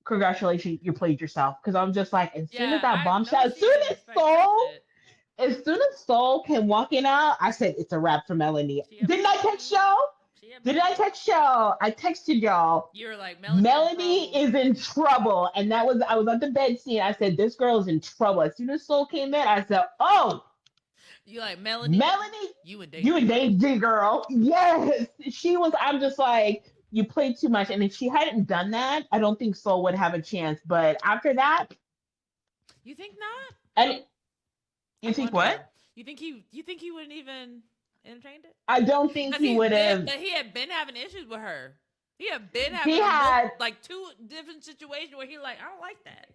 Congratulations, you played yourself. Because I'm just like, as soon as Yeah. that I bombshell, know she didn't expect that shit. As soon as Soul came walking out, I said, it's a wrap for Melanie. She had Didn't I text booty. y'all? She had Didn't I booty. text y'all? I texted y'all. You were like, Melanie in Melanie trouble. is in trouble. And I was at the bed scene. I said, this girl is in trouble. As soon as Soul came in, I said, oh, You like Melanie? Melanie, You in you a danger. danger girl. Yes. She was, I'm just like, you played too much. And if she hadn't done that, I don't think Soul would have a chance. But after that, You think not? and I you think what? wonder. You think he wouldn't even entertained it? I don't think Because he would have. he had been having issues with her. He had been He having had, like two different situations where he like, I don't like that.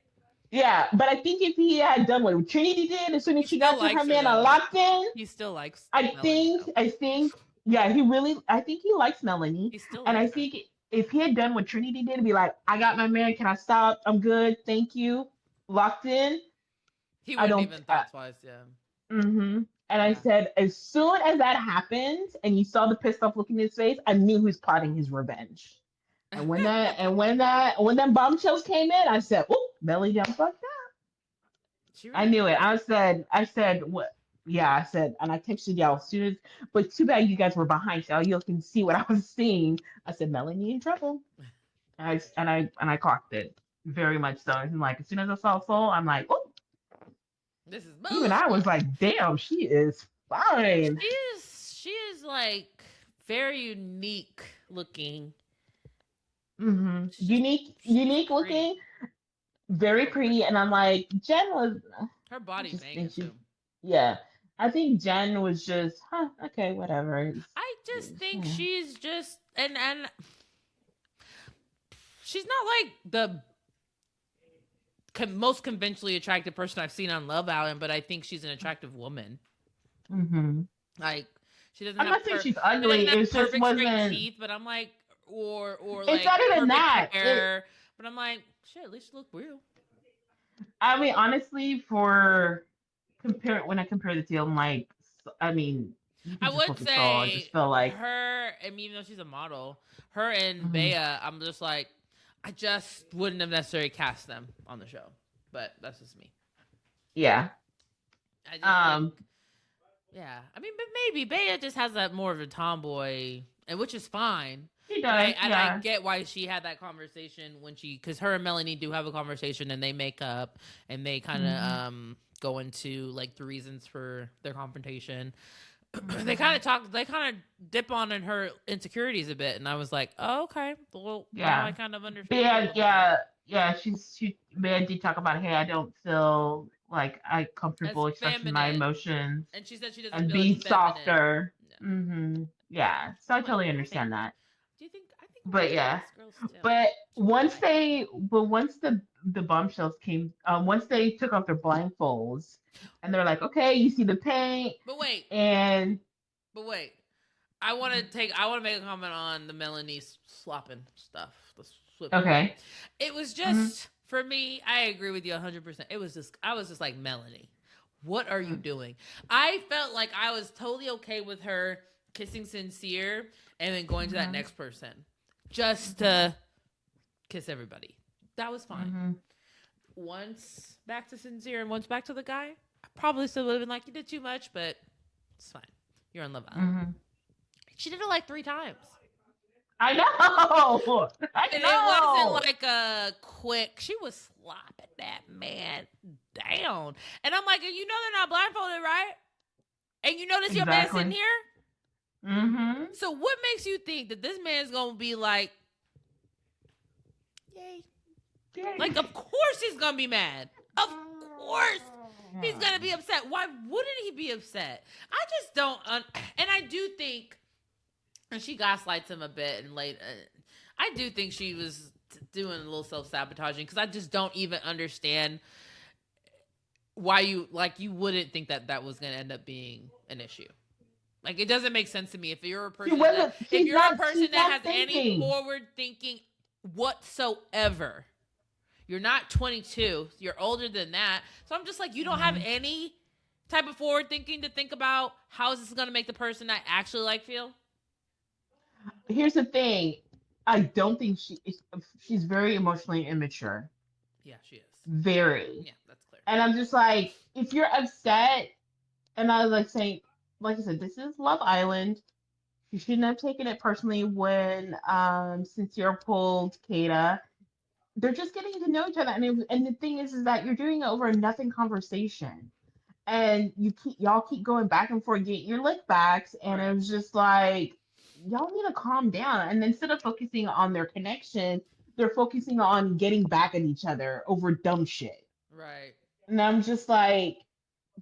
yeah, but I think if he had done what Trinity did, as soon He as she still got to her likes her man and though. locked in, He still likes I Melanie think, though. I think, yeah, I think he likes Melanie, He still and I likes her. think if he had done what Trinity did, be like, I got my man, can I stop? I'm good, thank you, locked in. He I wouldn't don't. even thought twice. Yeah. Mm-hmm. And I Yeah. said, as soon as that happened, and you saw the pissed off look in his face, I knew he was plotting his revenge. When that bombshells came in, I said, "Oh, Melly done fucked up." She I really knew it. did. I said, what? Yeah, I said, and I texted y'all as soon as. But too bad you guys were behind, so you can see what I was seeing. I said, Melanie in trouble, and I clocked it very much so. And like as soon as I saw Soul, I'm like, oh. This is Even I was bullshit. like, damn, she is fine. She is like very unique looking. She's Unique pretty. looking, very Real pretty. pretty, and I'm like, Jen was. Her I body just think banging she's, too. yeah. I think Jen was just, huh, okay, whatever. I just think Yeah. she's just and she's not like the most conventionally attractive person I've seen on Love Island, but I think she's an attractive woman. Mm-hmm. Like she doesn't I'm have not saying she's ugly. It just perfect straight wasn't. teeth, but I'm like or It's like not even perfect that. hair. But I'm like, shit, at least she look real. I mean, honestly, for when I compare the two, I'm like, I mean, you I can just would look at Saul. I just say feel like, her, I mean, even though she's a model, her and mhm. Bea, I'm just like, I just wouldn't have necessarily cast them on the show. But that's just me. Yeah. I just think, yeah. I mean, but maybe Bea just has that more of a tomboy, and which is fine. She But does. I Yeah. get why she had that conversation because her and Melanie do have a conversation and they make up and they kind of Mm-hmm. go into like the reasons for their confrontation. They Mm-hmm. kind of talk, they kind of dip on in her insecurities a bit, and I was like, oh, okay, well now I Yeah. kind of understand it a Yeah. little bit more. Yeah. Yeah. She man did talk about, hey, I don't feel like I As comfortable expressing my feminine, emotions and she said she doesn't and feel as be feminine. softer. No. Mm-hmm. Yeah. So I I'm like, totally okay. understand that. Do you think? I think I'm But gonna like yeah. this girl still. But She's really once nice. once the bombshells came, once they took off their blindfolds, and they're like, okay, you see the paint, But wait, and but wait. I want to take. I want to make a comment on the Melanie slopping stuff. The slipping. okay, It was mm-hmm. just for me. I agree with you 100%. It was just. I was just like Melanie. What are you doing? I felt like I was totally okay with her kissing Sincere and then going to that Mm-hmm. next person just to kiss everybody. That was fine. Mm-hmm. Once back to Sincere and once back to the guy, I probably still would have been like, you did too much, but it's fine. You're on Love Island. Mm-hmm. She did it like 3 times. I know. I And it wasn't know. like a quick, she was slopping that man down. And I'm like, you know they're not blindfolded, right? And you know this your man sitting Exactly. here? Mm-hmm. So what makes you think that this man's gonna be like, yay? Like, of course he's gonna be mad. Of course he's gonna be upset. Why wouldn't he be upset? I just don't. And I do think, and she gaslights him a bit, and late. I do think she was doing a little self sabotaging because I just don't even understand why you wouldn't think that that was gonna end up being an issue. Like, it doesn't make sense to me if you're a person She's not. that She's not has any thinking. forward thinking whatsoever. You're not 22. You're older than that. So I'm just like, you don't have any type of forward thinking to think about how is this going to make the person I actually like feel? Here's the thing. I don't think she's very emotionally immature. Yeah, she is. Very. Yeah, that's clear. And I'm just like, if you're upset, and I was like saying, like I said, this is Love Island. You shouldn't have taken it personally when Sincere pulled Kata. They're just getting to know each other, and the thing is that you're doing it over a nothing conversation, and y'all keep going back and forth, getting your lick backs, and Right. it was just like y'all need to calm down. And instead of focusing on their connection, they're focusing on getting back at each other over dumb shit. Right. And I'm just like,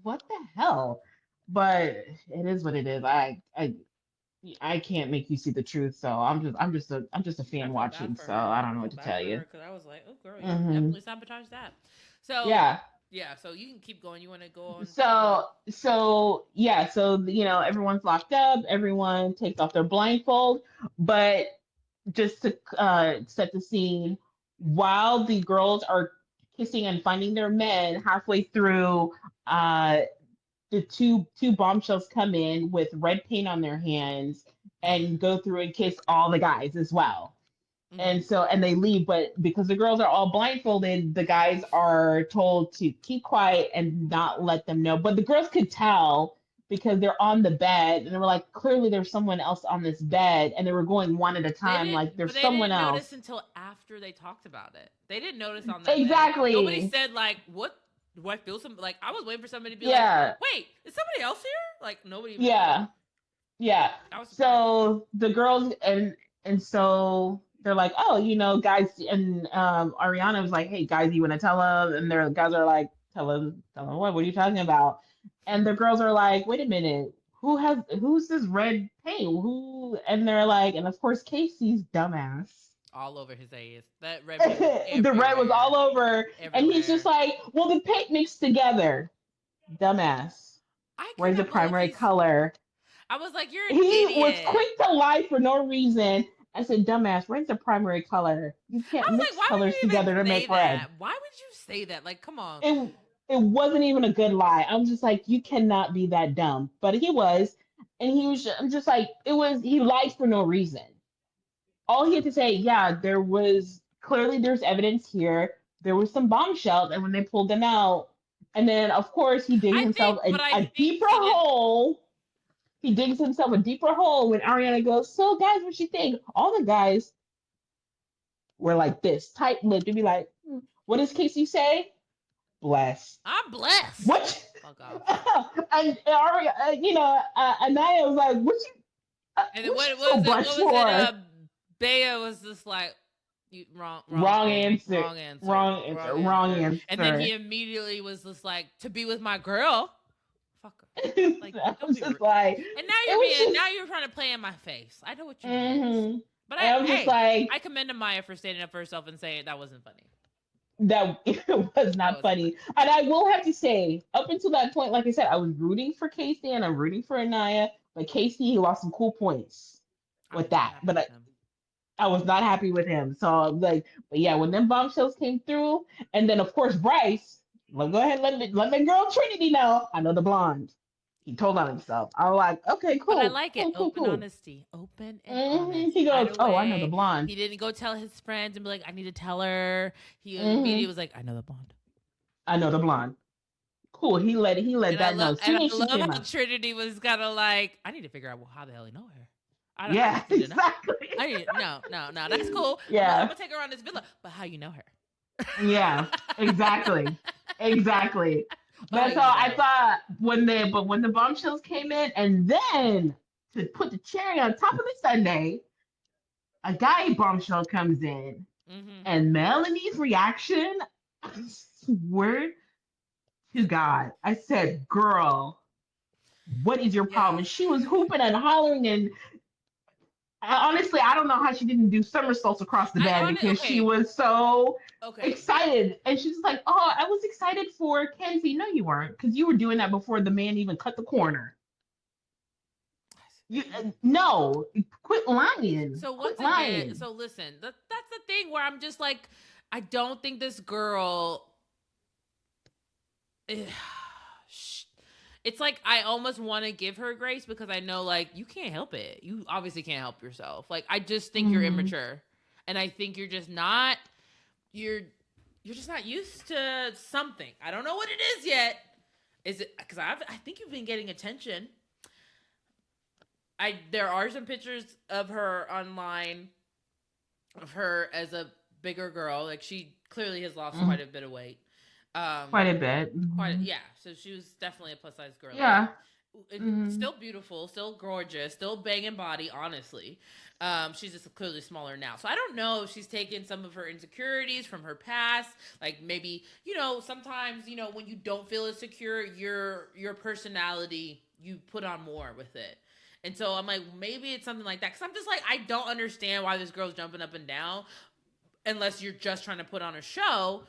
what the hell? But it is what it is. I can't make you see the truth, so I'm just a I fan feel bad watching. for So her. I I don't know feel what to bad tell for you. her because I was like, oh, girl, you Hmm. definitely sabotaged that. So, Yeah. yeah, so you can keep going. You want to go on to So yeah, so everyone's locked up, everyone takes off their blindfold, but just to set the scene, while the girls are kissing and finding their men, halfway through, uh, the two bombshells come in with red paint on their hands and go through and kiss all the guys as well. mm-hmm. And they leave, but because the girls are all blindfolded, the guys are told to keep quiet and not let them know. But the girls could tell because they're on the bed and they were like, clearly there's someone else on this bed, and they were going one at a time, like But there's they someone didn't notice else. until after they talked about it. They didn't notice on that bed. Nobody Exactly. said like, "What? Do I feel some?" Like, I was waiting for somebody to be like, Yeah. "Wait, is somebody else here?" Like, nobody even said Yeah. that. Yeah. I was surprised. So the girls and so they're like, oh, guys, and Ariana was like, hey guys, you want to tell them? And their guys are like, tell them what? What are you talking about? And the girls are like, wait a minute, who's this red paint? Who? And they're like, and of course Casey's dumbass. All over his ass. That red paint was The red was everywhere, all over, and he's just everywhere. like, well, the paint mixed together. Dumbass. I Where's the cannot believe primary he's. color? I was like, "You're an He was idiot." quick to lie for no reason. I said, dumbass, red's the primary color. You I can't was mix like, "Why colors would you even together to say make red. that? Why would you say that? Like, come on." It it wasn't even a good lie. I'm just like, you cannot be that dumb. But he was. And I'm just like, he lied for no reason. All he had to say, yeah, there's evidence here. There was some bombshells, and when they pulled them out, and then of course he digs himself I a think deeper he did. hole. He digs himself a deeper hole when Ariana goes, so guys, what you think? All the guys were like this, tight lipped, to be like, what does Casey say? Blessed. I'm blessed. What? Fuck off. And Aria, Anaya was like, And then what what you so was it? blessed What was it? for? Bea was just like, you, wrong Wrong thing, answer. wrong answer, Wrong answer. wrong Wrong answer. And then answer. he immediately was just like, to be with my girl. Fuck her. Like, I don't was be just rude. like, And it was just, now you're trying to play in my face. I know what you meant. mm-hmm. But And I was just like, I commend Amaya for standing up for herself and saying that wasn't funny. that it was That not wasn't funny. funny. And I will have to say, up until that point, like I said, I was rooting for Casey and I'm rooting for Anaya, but Casey lost some cool points I with was not that. happy But with him. I was not happy with him. So like, but yeah, when them bombshells came through, and then of course Bryce, Well, go ahead, let the girl Trinity know. I know the blonde. He told on himself. I was like, okay, But I cool, like it. cool, cool, Open cool. honesty. Open and honest. He Right goes, oh, I know the away. blonde. He didn't go tell his friends and be like, I need to tell her. He immediately hmm was like, I know the blonde. I know the blonde. Cool. He let that know. As And soon as I she love came how out. Trinity was kind of like, I need to figure out well, how the hell he know her. I Yeah, just need to know. exactly. I need no, no, no. That's cool. I'm Yeah, gonna take her around this villa, but how you know her? yeah, exactly, exactly. But how That's you know how that I hoe? thought when the bombshells came in, and then to put the cherry on top of the sundae, a guy bombshell comes in, Mm-hmm. and Melanie's reaction, I swear to God, I said, "Girl, what is your problem?" Yes. And she was hooping and hollering, and honestly, I don't know how she didn't do somersaults across the bed because she Okay. was so Okay. excited. And she's like, "Oh, I was excited for Kenzie." No, you weren't, because you were doing that before the man even cut the corner. You no, quit lying. So Quit once again, lying. so listen, that's the thing where I'm just like, I don't think this girl. eh, It's like I almost want to give her grace because I know like you can't help it. You obviously can't help yourself. Like I just think you're Mm-hmm. immature, and I think you're you're just not used to something. I don't know what it is yet. Is it because I think you've been getting attention. I There are some pictures of her online of her as a bigger girl. Like she clearly has lost Mm-hmm. quite a bit of weight. Quite a bit. Quite Mm-hmm. yeah. So she was definitely a plus size girly. Yeah. And Mm-hmm. still beautiful, still gorgeous, still banging body. Honestly, she's just clearly smaller now. So I don't know if she's taken some of her insecurities from her past. Like maybe sometimes when you don't feel as secure, your personality you put on more with it. And so I'm like, maybe it's something like that. Because I'm just like, I don't understand why this girl's jumping up and down unless you're just trying to put on a show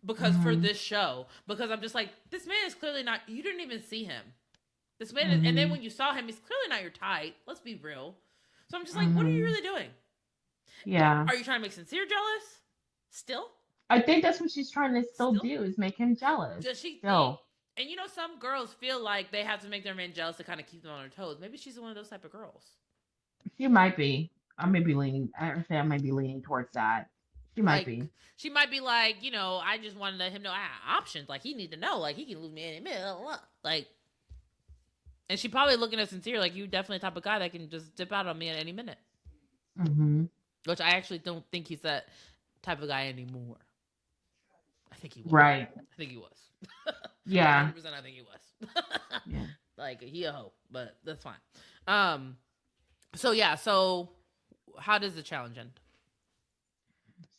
because for Mm-hmm. this show. Because I'm just like, this man is clearly not, you didn't even see him. This man, and then Mm-hmm. when you saw him, he's clearly not your type. Let's be real. So I'm just like, what are you Mm-hmm. really doing? Yeah. Are you trying to make Sincere jealous? Still? I think that's what she's trying to still Still? do is make him jealous. Does she think? Still. And some girls feel like they have to make their man jealous to kind of keep them on their toes. Maybe she's one of those type of girls. She might be. I may be leaning. I say I might be leaning towards that. She might Like be. she might be like, I just want to let him know I have options. Like he need to know, like he can lose me any minute. Like, and she probably looking at Sincere like you definitely the type of guy that can just dip out on me at any minute. Mm-hmm. Which I actually don't think he's that type of guy anymore. I think he was. Right. I think he was. Yeah. 100%. I think he was. Yeah. Like he a hoe, but that's fine. Um. So yeah. So how does the challenge end?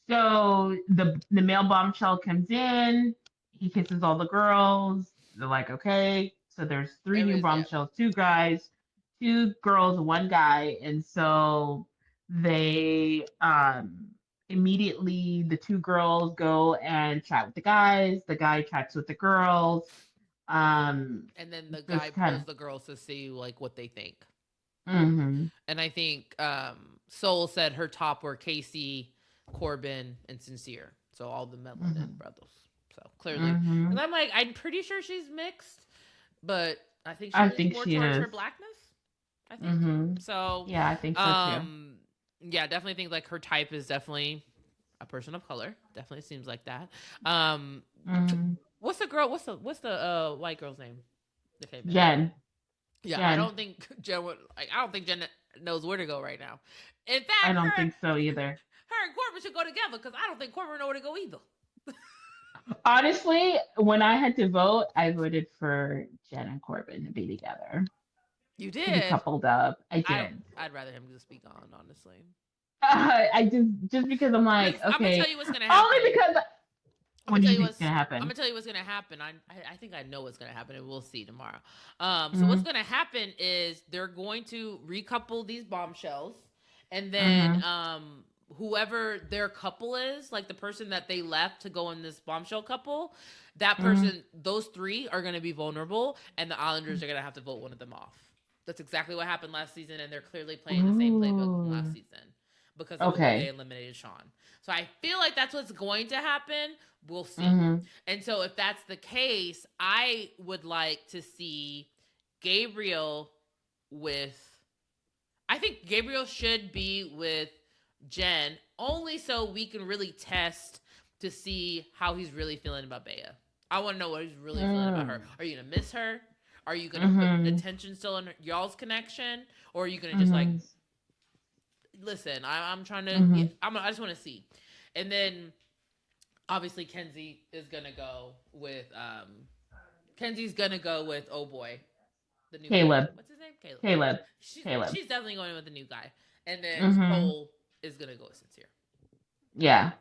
So the male bombshell comes in. He kisses all the girls. They're like, okay. So there's three new Everybody's yeah. bombshells, two guys, two girls, one guy, and so they immediately the two girls go and chat with the guys. The guy chats with the girls. And then the guy Just kind pulls the girls to see like what they think. of. Mm-hmm. And I think Soul said her top were Casey, Corbin, and Sincere. So all the Melanin Mm-hmm. brothers. So clearly, Mm-hmm. and I'm like, I'm pretty sure she's mixed, but I think she I leans think more she towards is. her blackness. I think Mm-hmm. so. Yeah, I think so too. Yeah, definitely think like her type is definitely a person of color. Definitely seems like that. Um, Mm-hmm. what's the girl? What's the white girl's name that came in? Jen. Yeah, I Jen. don't think Jen would like. I don't think Jen knows where to go right now. In I fact, don't think so either. her and Corbin should go together because I don't think Corbin know where to go either. Honestly, when I had to vote, I voted for Jen and Corbin to be together, You to be did. coupled up. I I don't. did. I'd rather him just be gone, honestly. I just because I'm like, I'm gonna tell okay, you what's gonna only happen. because I'm gonna what do tell you you think's what's. gonna I'm happen? gonna tell you what's gonna happen. I think I know what's gonna happen, and we'll see tomorrow. So Mm-hmm. what's gonna happen is they're going to recouple these bombshells, and then Mm-hmm. whoever their couple is, like the person that they left to go in this bombshell couple, that Mm-hmm. person, those three are gonna be vulnerable, and the Islanders are gonna have to vote one of them off. That's exactly what happened last season, and they're clearly playing the same playbook from last Ooh. season. because of the way they Okay. eliminated Sean. So I feel like that's what's going to happen. We'll see. Mhm. And so if that's the case, I would like to see Gabriel with I think Gabriel should be with Jen only so we can really test to see how he's really feeling about Bea. I want to know what he's really feeling about her. Mm. Are you gonna miss her? Are you gonna put Mhm. attention still on y'all's connection, or are you gonna just like Mhm. listen? I'm trying to. Mhm. I just want to see, and then obviously Kenzie is gonna go with Kenzie's gonna go with oh boy, the new guy. Caleb. What's his name? Caleb. Caleb. She's Caleb. she's definitely going with the new guy, and then Mhm. Soul is gonna go with Sincere. Yeah.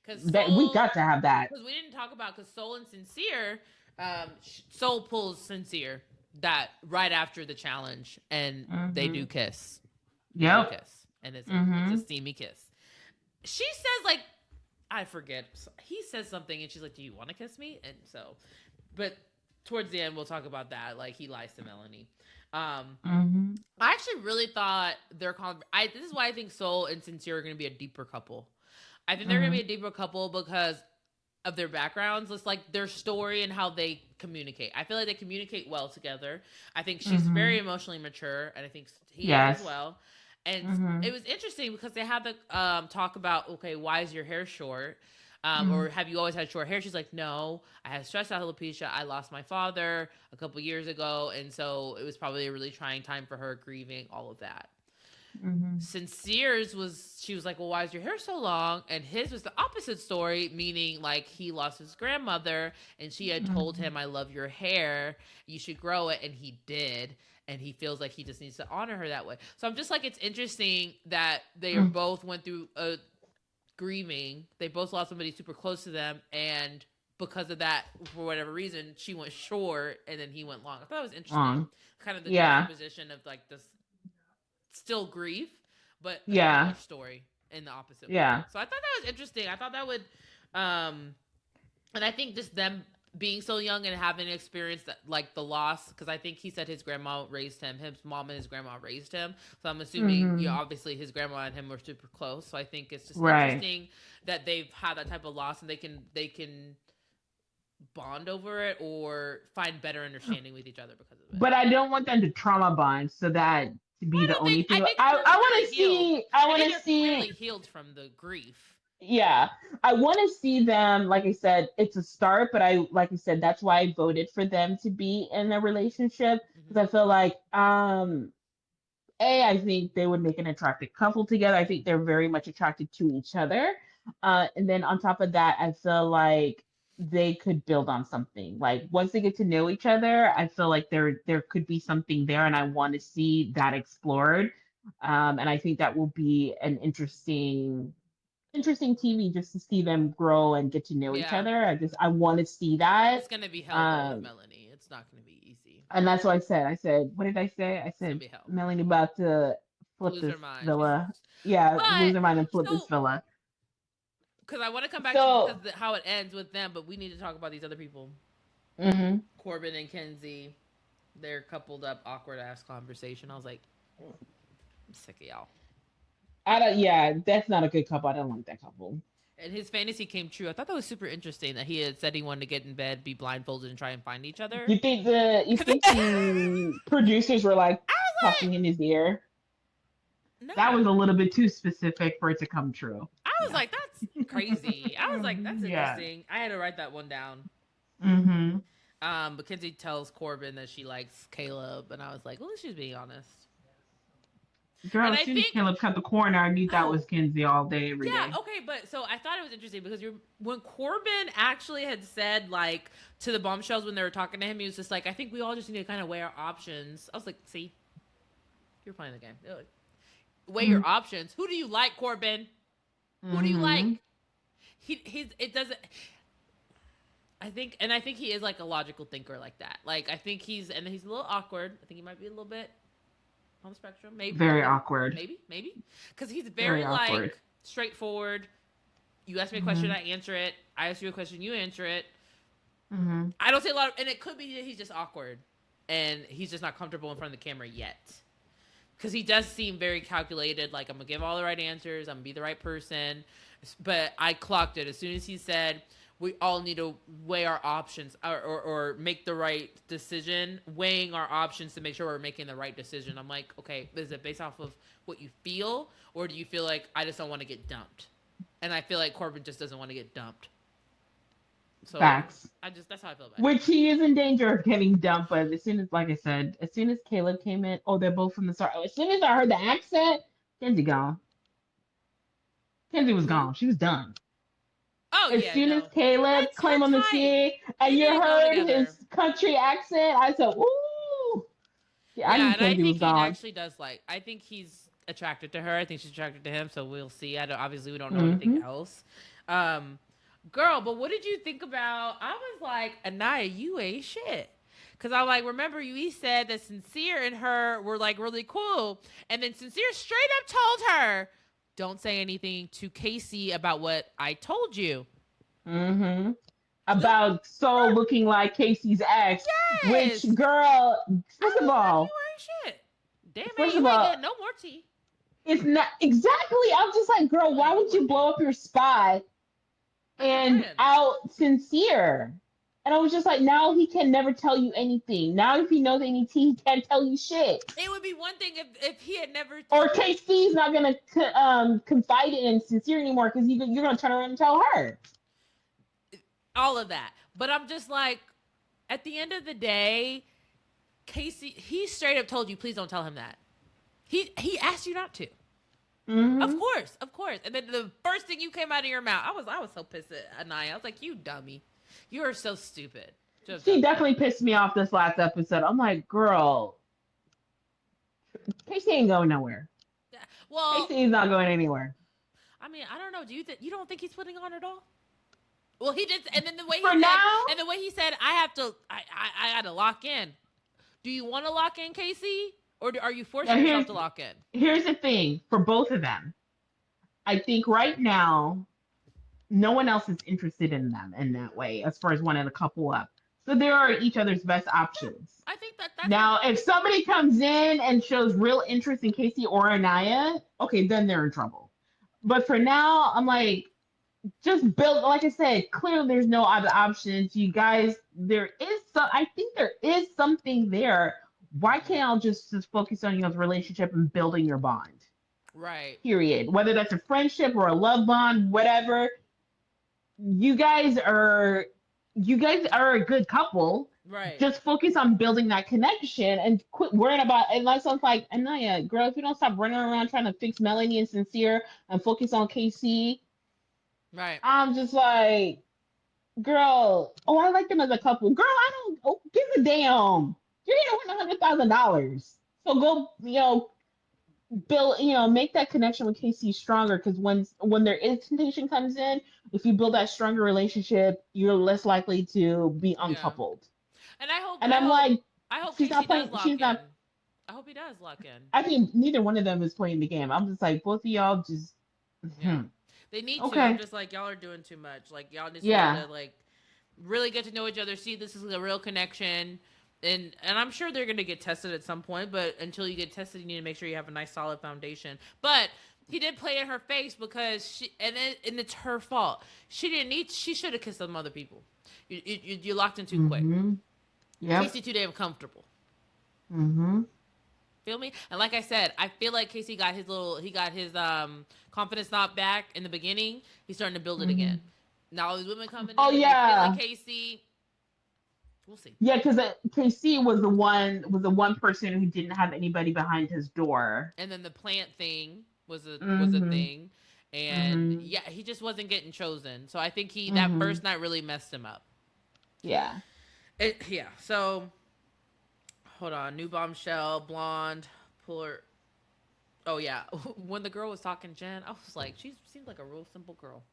Because That we Soul, got to have that. because we didn't talk about because Soul and Sincere, Soul pulls Sincere that right after the challenge, and they do Mhm. kiss. They do Yep. kiss, and it's a Mhm. steamy kiss. She says like I forget. He says something, and she's like, "Do you want to kiss me?" And so, but towards the end, we'll talk about that. Like he lies to Melanie. Mhm. I actually really thought this is why I think Soul and Sincere are going to be a deeper couple. I think they're going to be Mhm. a deeper couple because of their backgrounds. It's like their story and how they communicate. I feel like they communicate well together. I think she's very Mhm. emotionally mature, and I think he is as Yes. well. And it Mhm. was interesting because they had the talk about, okay, why is your hair short? Or Mhm. have you always had short hair? She's like, no, I had stress alopecia. I lost my father a couple years ago, and so it was probably a really trying time for her, grieving all of that. Mhm. Sincere's was she was like, well, why is your hair so long? And his was the opposite story, meaning like he lost his grandmother and she had told Mhm. him, I love your hair, you should grow it, and he did. And he feels like he just needs to honor her that way. So I'm just like, it's interesting that they Mhm. both went through a grieving. They both lost somebody super close to them, and because of that, for whatever reason, she went short and then he went long. I thought it was interesting, On. kind of the Yeah. juxtaposition of like this still grief, but a similar Yeah. story in the opposite way. Yeah. So I thought that was interesting. I thought that would, um, and I think just them being so young and having experienced that, like the loss, because I think he said his grandma raised him, his mom and his grandma raised him. So I'm assuming, Mhm. obviously his grandma and him were super close. So I think it's just Right. interesting that they've had that type of loss and they can bond over it or find better understanding with each other because of it. But I don't want them to trauma bond so that to Well, be I the don't only think. I thing. think I they're I want clearly to healed. see. I I want think to they're see. clearly healed from the grief. Yeah, I want to see them. Like I said, it's a start, but like I said, that's why I voted for them to be in a relationship Hmm. because I feel like I think they would make an attractive couple together. I think they're very much attracted to each other. And then on top of that, I feel like they could build on something. Like once they get to know each other, I feel like there could be something there, and I want to see that explored. And I think that will be an interesting TV just to see them grow and get to know each Yeah, other. I want to see that. it's gonna be hell though with Um, Melanie. It's not gonna be easy. and that's what I said. I said, what did I say? I It's gonna said, be hell. Melanie about to flip Lose this her mind. She's, villa. Yeah, lose but her mind and flip this so villa. because I want to come back to So, how it ends with them, but we need to talk about these other people. hmm Corbin and Kenzie, their coupled up awkward ass conversation. I was like, I'm sick of y'all. I don't. Yeah, that's not a good couple. I don't like that couple. And his fantasy came true. I thought that was super interesting that he had said he wanted to get in bed, be blindfolded, and try and find each other. You think the producers were like I was talking in his ear? like, That no. was a little bit too specific for it to come true. I was Yeah. like, that's crazy. I was like, that's Yeah. interesting. I had to write that one down. Mm-hmm. Mackenzie tells Corbin that she likes Caleb, and I was like, well, she's being honest. Girl, And as I soon as think, Caleb cut the corner, I knew that oh, was Kenzie all day, every yeah, day. okay, but so I thought it was interesting because when Corbin actually had said like to the bombshells when they were talking to him, he was just like, I think we all just need to kind of weigh our options. I was like, see, you're playing the game. Like, weigh Mm-hmm. your options. Who do you like, Corbin? Who do you like? Mm-hmm. He's it doesn't. I think he is like a logical thinker like that. Like I think he's a little awkward. I think he might be a little bit on the spectrum. Maybe, Very maybe, awkward. maybe, because he's Very very awkward. like straightforward. You ask me a question, Mm-hmm. I answer it. I ask you a question, you answer it. Mm-hmm. I don't say a lot, and it could be that he's just awkward, and he's just not comfortable in front of the camera yet. because he does seem very calculated. Like, I'm gonna give all the right answers. I'm gonna be the right person. But I clocked it as soon as he said we all need to weigh our options, or make the right decision, weighing our options to make sure we're making the right decision. I'm like, okay, is it based off of what you feel, or do you feel like I just don't want to get dumped? And I feel like Corbin just doesn't want to get dumped. So Facts. that's how I feel about it. Which he is in danger of getting dumped, but as soon as, like I said, as soon as Caleb came in, oh, they're both from the start. As soon as I heard the accent, Kenzie gone. Kenzie was Who? gone. She was done. Oh As yeah, soon as no. Caleb That's came her on the type. scene They and you need to go heard together. his country accent, I said, ooh. Yeah, I Yeah, knew and I Kenzie was think he gone. actually does like. I think he's attracted to her. I think she's attracted to him. So we'll see. I don't. Obviously, we don't know anything Mm-hmm. else. Um, girl, but what did you think about? I was like, Anaya, you ain't shit. Cause I like remember you said that Sincere and her were like really cool, and then Sincere straight up told her, "Don't say anything to Casey about what I told you." Mm-hmm. About so looking like Casey's ex, which Yes, girl, I first of was like, all, you ain't shit. Damn man, first you of ain't all, getting no more tea. it's not exactly. I'm just like, girl, You ain't why getting no would more you tea. blow up your spot That's your and friend. out Sincere? And I was just like, now he can never tell you anything. Now if he knows any tea, he can't tell you shit. It would be one thing if he had never Or KC's not gonna confide in Sincere anymore because you're gonna turn around and tell her. all of that. But I'm just like, at the end of the day, Casey, he straight up told you, please don't tell him that. He asked you not to. Mm-hmm. Of course. And then the first thing you came out of your mouth, I was so pissed at Anaya. I was like, you dummy, you are so stupid. Just She done that. definitely pissed me off this last episode. I'm like, girl, Casey ain't going nowhere. Yeah. Well, Casey is not going anywhere. I mean, I don't know. Do you don't think he's putting on at all? Well, he did, and then the way he For said, now, I have to, I got to lock in. Do you want to lock in, Casey, or are you now forcing yourself to lock in? here's the thing for both of them. I think right now, no one else is interested in them in that way, as far as wanting a couple up. So they are each other's best Yeah, options. I think that's Now, if somebody comes in and shows real interest in Casey or Anaya, okay, then they're in trouble. But for now, I'm like, just build. Like I said, clearly there's no other options. You guys, there is some. I think there is something there. Why can't I just focus on your relationship and building your bond? right, Period. Whether that's a friendship or a love bond, whatever. You guys are you guys are a good couple. right. Just focus on building that connection and quit worrying about it. Like sounds like Anaya, girl, if you don't stop running around trying to fix Melanie and Sincere and focus on KC, Right. I'm just like, girl, oh, I like them as a couple. Girl, I don't give a damn. You're here to win $100,000. So go, build, make that connection with KC stronger because when there is temptation comes in, if you build that stronger relationship, you're less likely to be Yeah. uncoupled. And And I'm like, I hope she's Casey not does playing, lock she's in. not, I hope he does lock in. I mean, neither one of them is playing the game. I'm just like, both of y'all just, Yeah. They need to. I'm okay. just like, y'all are doing too much. Like, y'all just need Yeah. to like really get to know each other. See, this is a real connection. And I'm sure they're gonna get tested at some point, but until you get tested, you need to make sure you have a nice solid foundation. But he did play in her face because and it's her fault. She should have kissed some other people. You locked in too quick. Mm-hmm. Yep. Casey too damn comfortable. Mm-hmm. Feel me? And like I said, I feel like Casey got his confidence knocked back in the beginning. He's starting to build it Mm-hmm. again. Now all these women coming Oh in, yeah. they feel like Casey. We'll see. Yeah, because KC was the one person who didn't have anybody behind his door. And then the plant thing was a Mm-hmm. thing, and Mm-hmm. yeah, he just wasn't getting chosen. So I think that Mm-hmm. first night really messed him up. Yeah. Yeah. So hold on, new bombshell, blonde, puller. Oh yeah, when the girl was talking Jen, I was like, she seems like a real simple girl.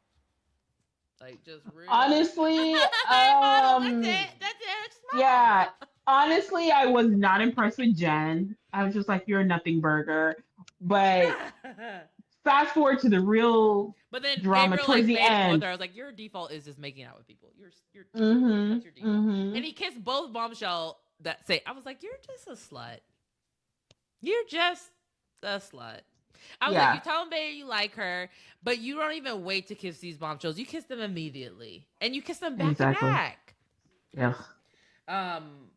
Like just real. Honestly, Model. That's it. That's it. yeah. Honestly, I was not impressed with Jen. I was just like, you're a nothing burger. But fast forward to the real But then drama Gabriel towards like the made him with end. her. I was like, your default is just making out with people. You're Mm-hmm. that's your default. Mm-hmm. And he kissed both bombshell that say. I was like, you're just a slut. You're just The slut. I was like, you Yeah, tell Bea you like her, but you don't even wait to kiss these bombshells. You kiss them immediately, and you kiss them back to exactly. back. Yeah. Um.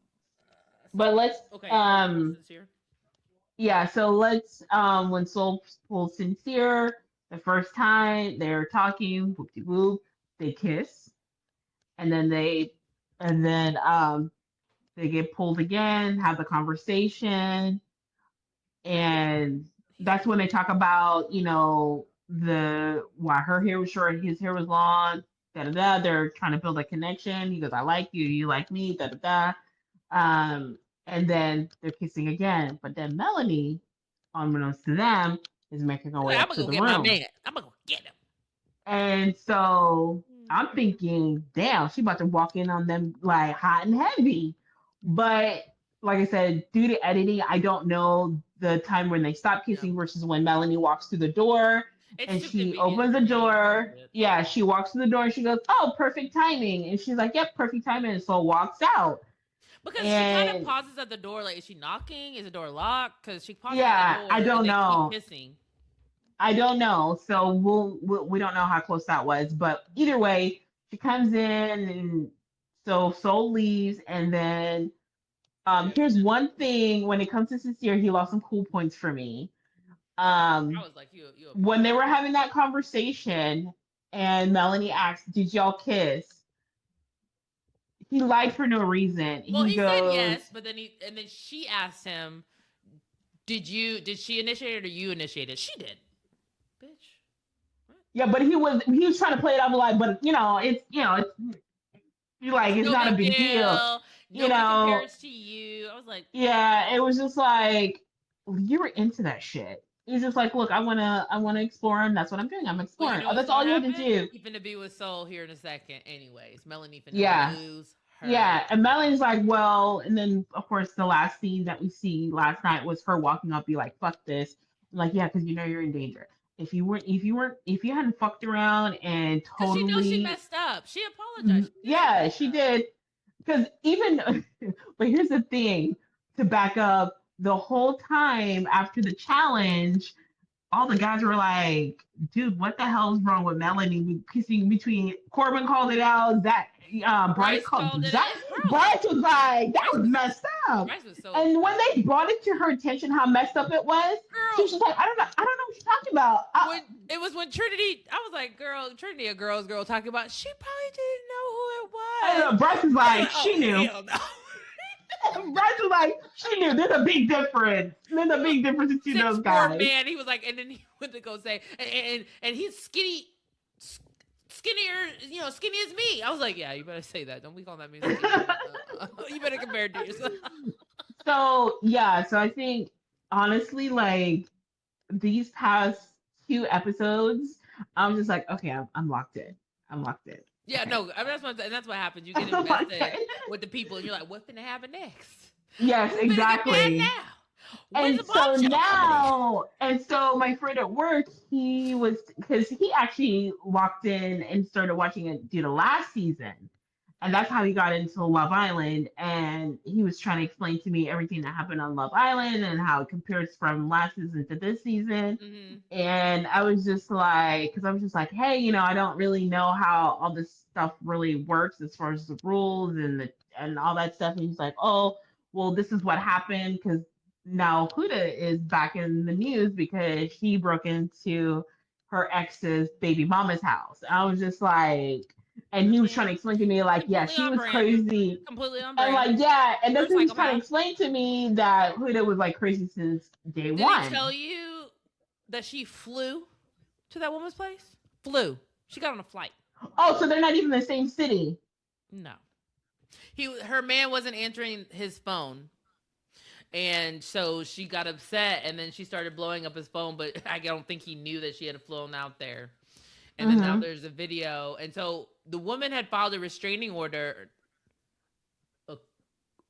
But let's Okay. Oh, you pull um sincere. yeah, so let's when Soul pulls Sincere the first time they're talking, whoop de whoop, they kiss, and then they get pulled again, have the conversation, and He's that's when they talk about, the why her hair was short, his hair was long, da da da. They're trying to build a connection. He goes, I like you, you like me, da da da. And then they're kissing again. But then Melanie, unbeknownst to them, is making her way like, I'm up gonna to go the get my room. man. I'm gonna go get him. And so I'm thinking, damn, she about to walk in on them like hot and heavy. But like I said, due to editing, I don't know the time when they stop Yeah. kissing versus when Melanie walks through the door It's and too she convenient opens for the me. I door. get it. Yeah, she walks through the door and she goes, oh, perfect timing. And she's like, yep, perfect timing. And so walks out. Because she kind of And pauses at the door. Like, is she knocking? Is the door locked? Because she pauses at the yeah, I door and don't they keep know. kissing. I don't know. So we don't know how close that was, but either way, she comes in and so Soul leaves, and then here's one thing: when it comes to Sincere, he lost some cool points for me. I Um, was like, you a when punk. they were having that conversation, and Melanie asked, "Did y'all kiss?" He lied for no reason. Well, He he said goes, yes, but then she asked him, did she initiate it or you initiated? She did. Bitch. What? "Yeah," but he was trying to play it off like, but it's like It's it's no not a big big deal, deal. you Nobody know. compares to you. I was like, Yeah, it was just like you were into that shit. You're just like, look, I wanna explore him. That's what I'm doing. I'm well, you exploring. know Oh, what's that's gonna all you had to happen? do. He finna be with Soul here in a second. Anyways, Melanie finna Yeah, lose her. yeah. And Melanie's like, well, and then of course the last scene that we see last night was her walking up, be like, fuck this. I'm like, yeah, because you know you're in danger. If you hadn't fucked around and Cause she knows she totally, messed up. She apologized. She knew she yeah, messed she up. did. Because even, but here's the thing to back up the whole time after the challenge, all the guys were like, dude, what the hell's wrong with Melanie kissing between Corbin called it out, that Bryce Bryce called called it. Zach. And girl, Bryce was like, that Bryce was was messed up. Bryce was so And when upset. they brought it to her attention how messed up it was, she was Girl, just like, I don't know what you're talking about. when it was when Trinity, I was like, girl, Trinity, a girl's girl talking about. She probably didn't know who it I was. don't know, Bryce was Bryce was like, like, she oh knew. hell no. Bryce was like, she knew. There's a big difference. There's a big difference between Six those four guys. man. He was like, and then he went to go say, and he's skinny, skinnier, skinny as me. I was like, yeah, you better say that. Don't be calling that me skinny. You better compare it to yourself. So yeah, so I think honestly, like these past two episodes, I was just like, okay, I'm locked in. I'm locked in. Yeah, Okay. no, I mean, that's what happens. You get I'm locked invested in. with the people, and you're like, what's gonna happen next? Yes, Who's gonna get mad exactly. now? When's the And so bombshell coming in? now, and so my friend at work, he was because he actually locked in and started watching it due to last season. And that's how he got into Love Island. And he was trying to explain to me everything that happened on Love Island and how it compares from last season to this season. Mm-hmm. And I was just like, because I was just like, hey, I don't really know how all this stuff really works as far as the rules and all that stuff. And he's like, oh, well, this is what happened because now Huda is back in the news because she broke into her ex's baby mama's house. I was just like, and I he was trying mean, to explain to me like, yeah, completely she on was brand. crazy, Completely on and brand. like, yeah, and You're that's a what he was trying to psychopath. explain to me that Huda was like crazy since day Did he tell one. you that she flew to that woman's place? Flew. She got on a flight. Oh, so they're not even in the same city. No. Her man wasn't answering his phone. And so she got upset and then she started blowing up his phone, but I don't think he knew that she had flown out there. And then now Mm-hmm. there's a video. And so the woman had filed a restraining order. Uh,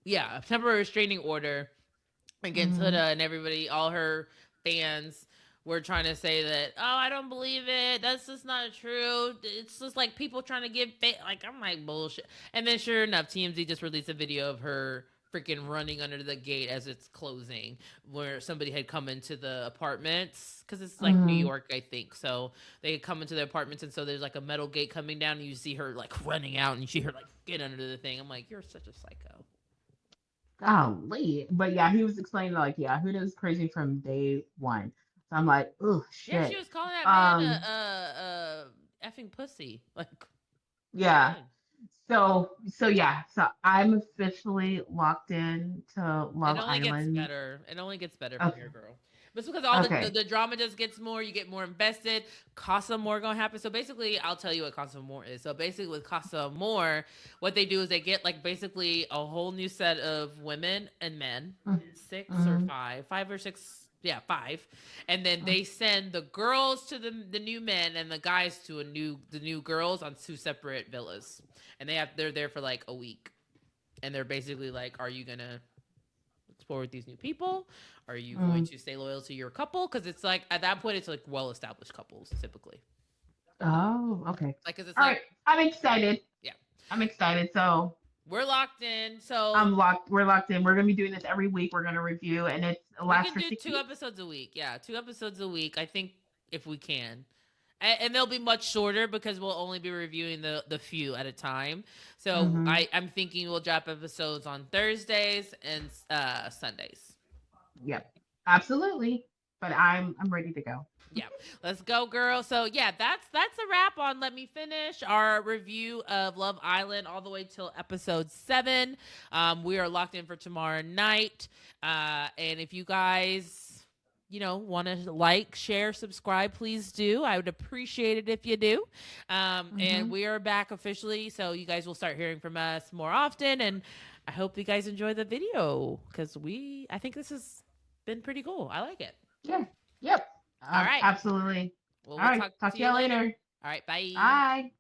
yeah, a temporary restraining order against Mm-hmm. Huda and everybody, all her fans were trying to say that, oh, I don't believe it. That's just not true. It's just like people trying to get like, I'm like, bullshit. And then sure enough, TMZ just released a video of her freaking running under the gate as it's closing, where somebody had come into the apartments because it's like New Mm-hmm. York, I think. So they had come into the apartments, and so there's like a metal gate coming down, and you see her like running out, and you see her like get under the thing. I'm like, you're such a psycho. Golly. But yeah, he was explaining like, yeah, Huda's crazy from day one. So I'm like, oh Yeah, she shit. was calling that man Um, a effing pussy. Like, go yeah. ahead. So yeah, so I'm officially locked in to It Love only gets Island. better. It only gets better from Okay. here, girl. But it's because all Okay. the drama just gets more. You get more invested. Casa More gonna happen. So basically, I'll tell you what Casa More is. So basically, with Casa More, what they do is they get like basically a whole new set of women and men, six or Mm-hmm. five or six. Yeah, five, and then they send the girls to the new men and the guys to the new girls on two separate villas, and they're there for like a week, and they're basically like, are you gonna explore with these new people? Are you going Mm. to stay loyal to your couple? Because it's like at that point, it's like well established couples typically. Oh, okay. Like, because it's All like, right. I'm excited. yeah, I'm excited. So we're locked in. So I'm locked. We're locked in. We're gonna be doing this every week. We're gonna review, and it we lasts can for do 6 two weeks. episodes a week. Yeah, two episodes a week. I think if we can. And they'll be much shorter because we'll only be reviewing the few at a time. So Mm-hmm. I'm thinking we'll drop episodes on Thursdays and Sundays. Yep. Absolutely. But I'm ready to go. Yeah, let's go, girl. So yeah, that's a wrap on Let Me Finish our review of Love Island all the way till episode 7. We are locked in for tomorrow night. And if you guys, want to like, share, subscribe, please do. I would appreciate it if you do. And Mm-hmm. we are back officially, so you guys will start hearing from us more often. And I hope you guys enjoy the video because I think this has been pretty cool. I like it. Yeah. Yep. All right. Absolutely. Well, All we'll right. talk Talk to to you y'all later. later. All right. Bye. Bye.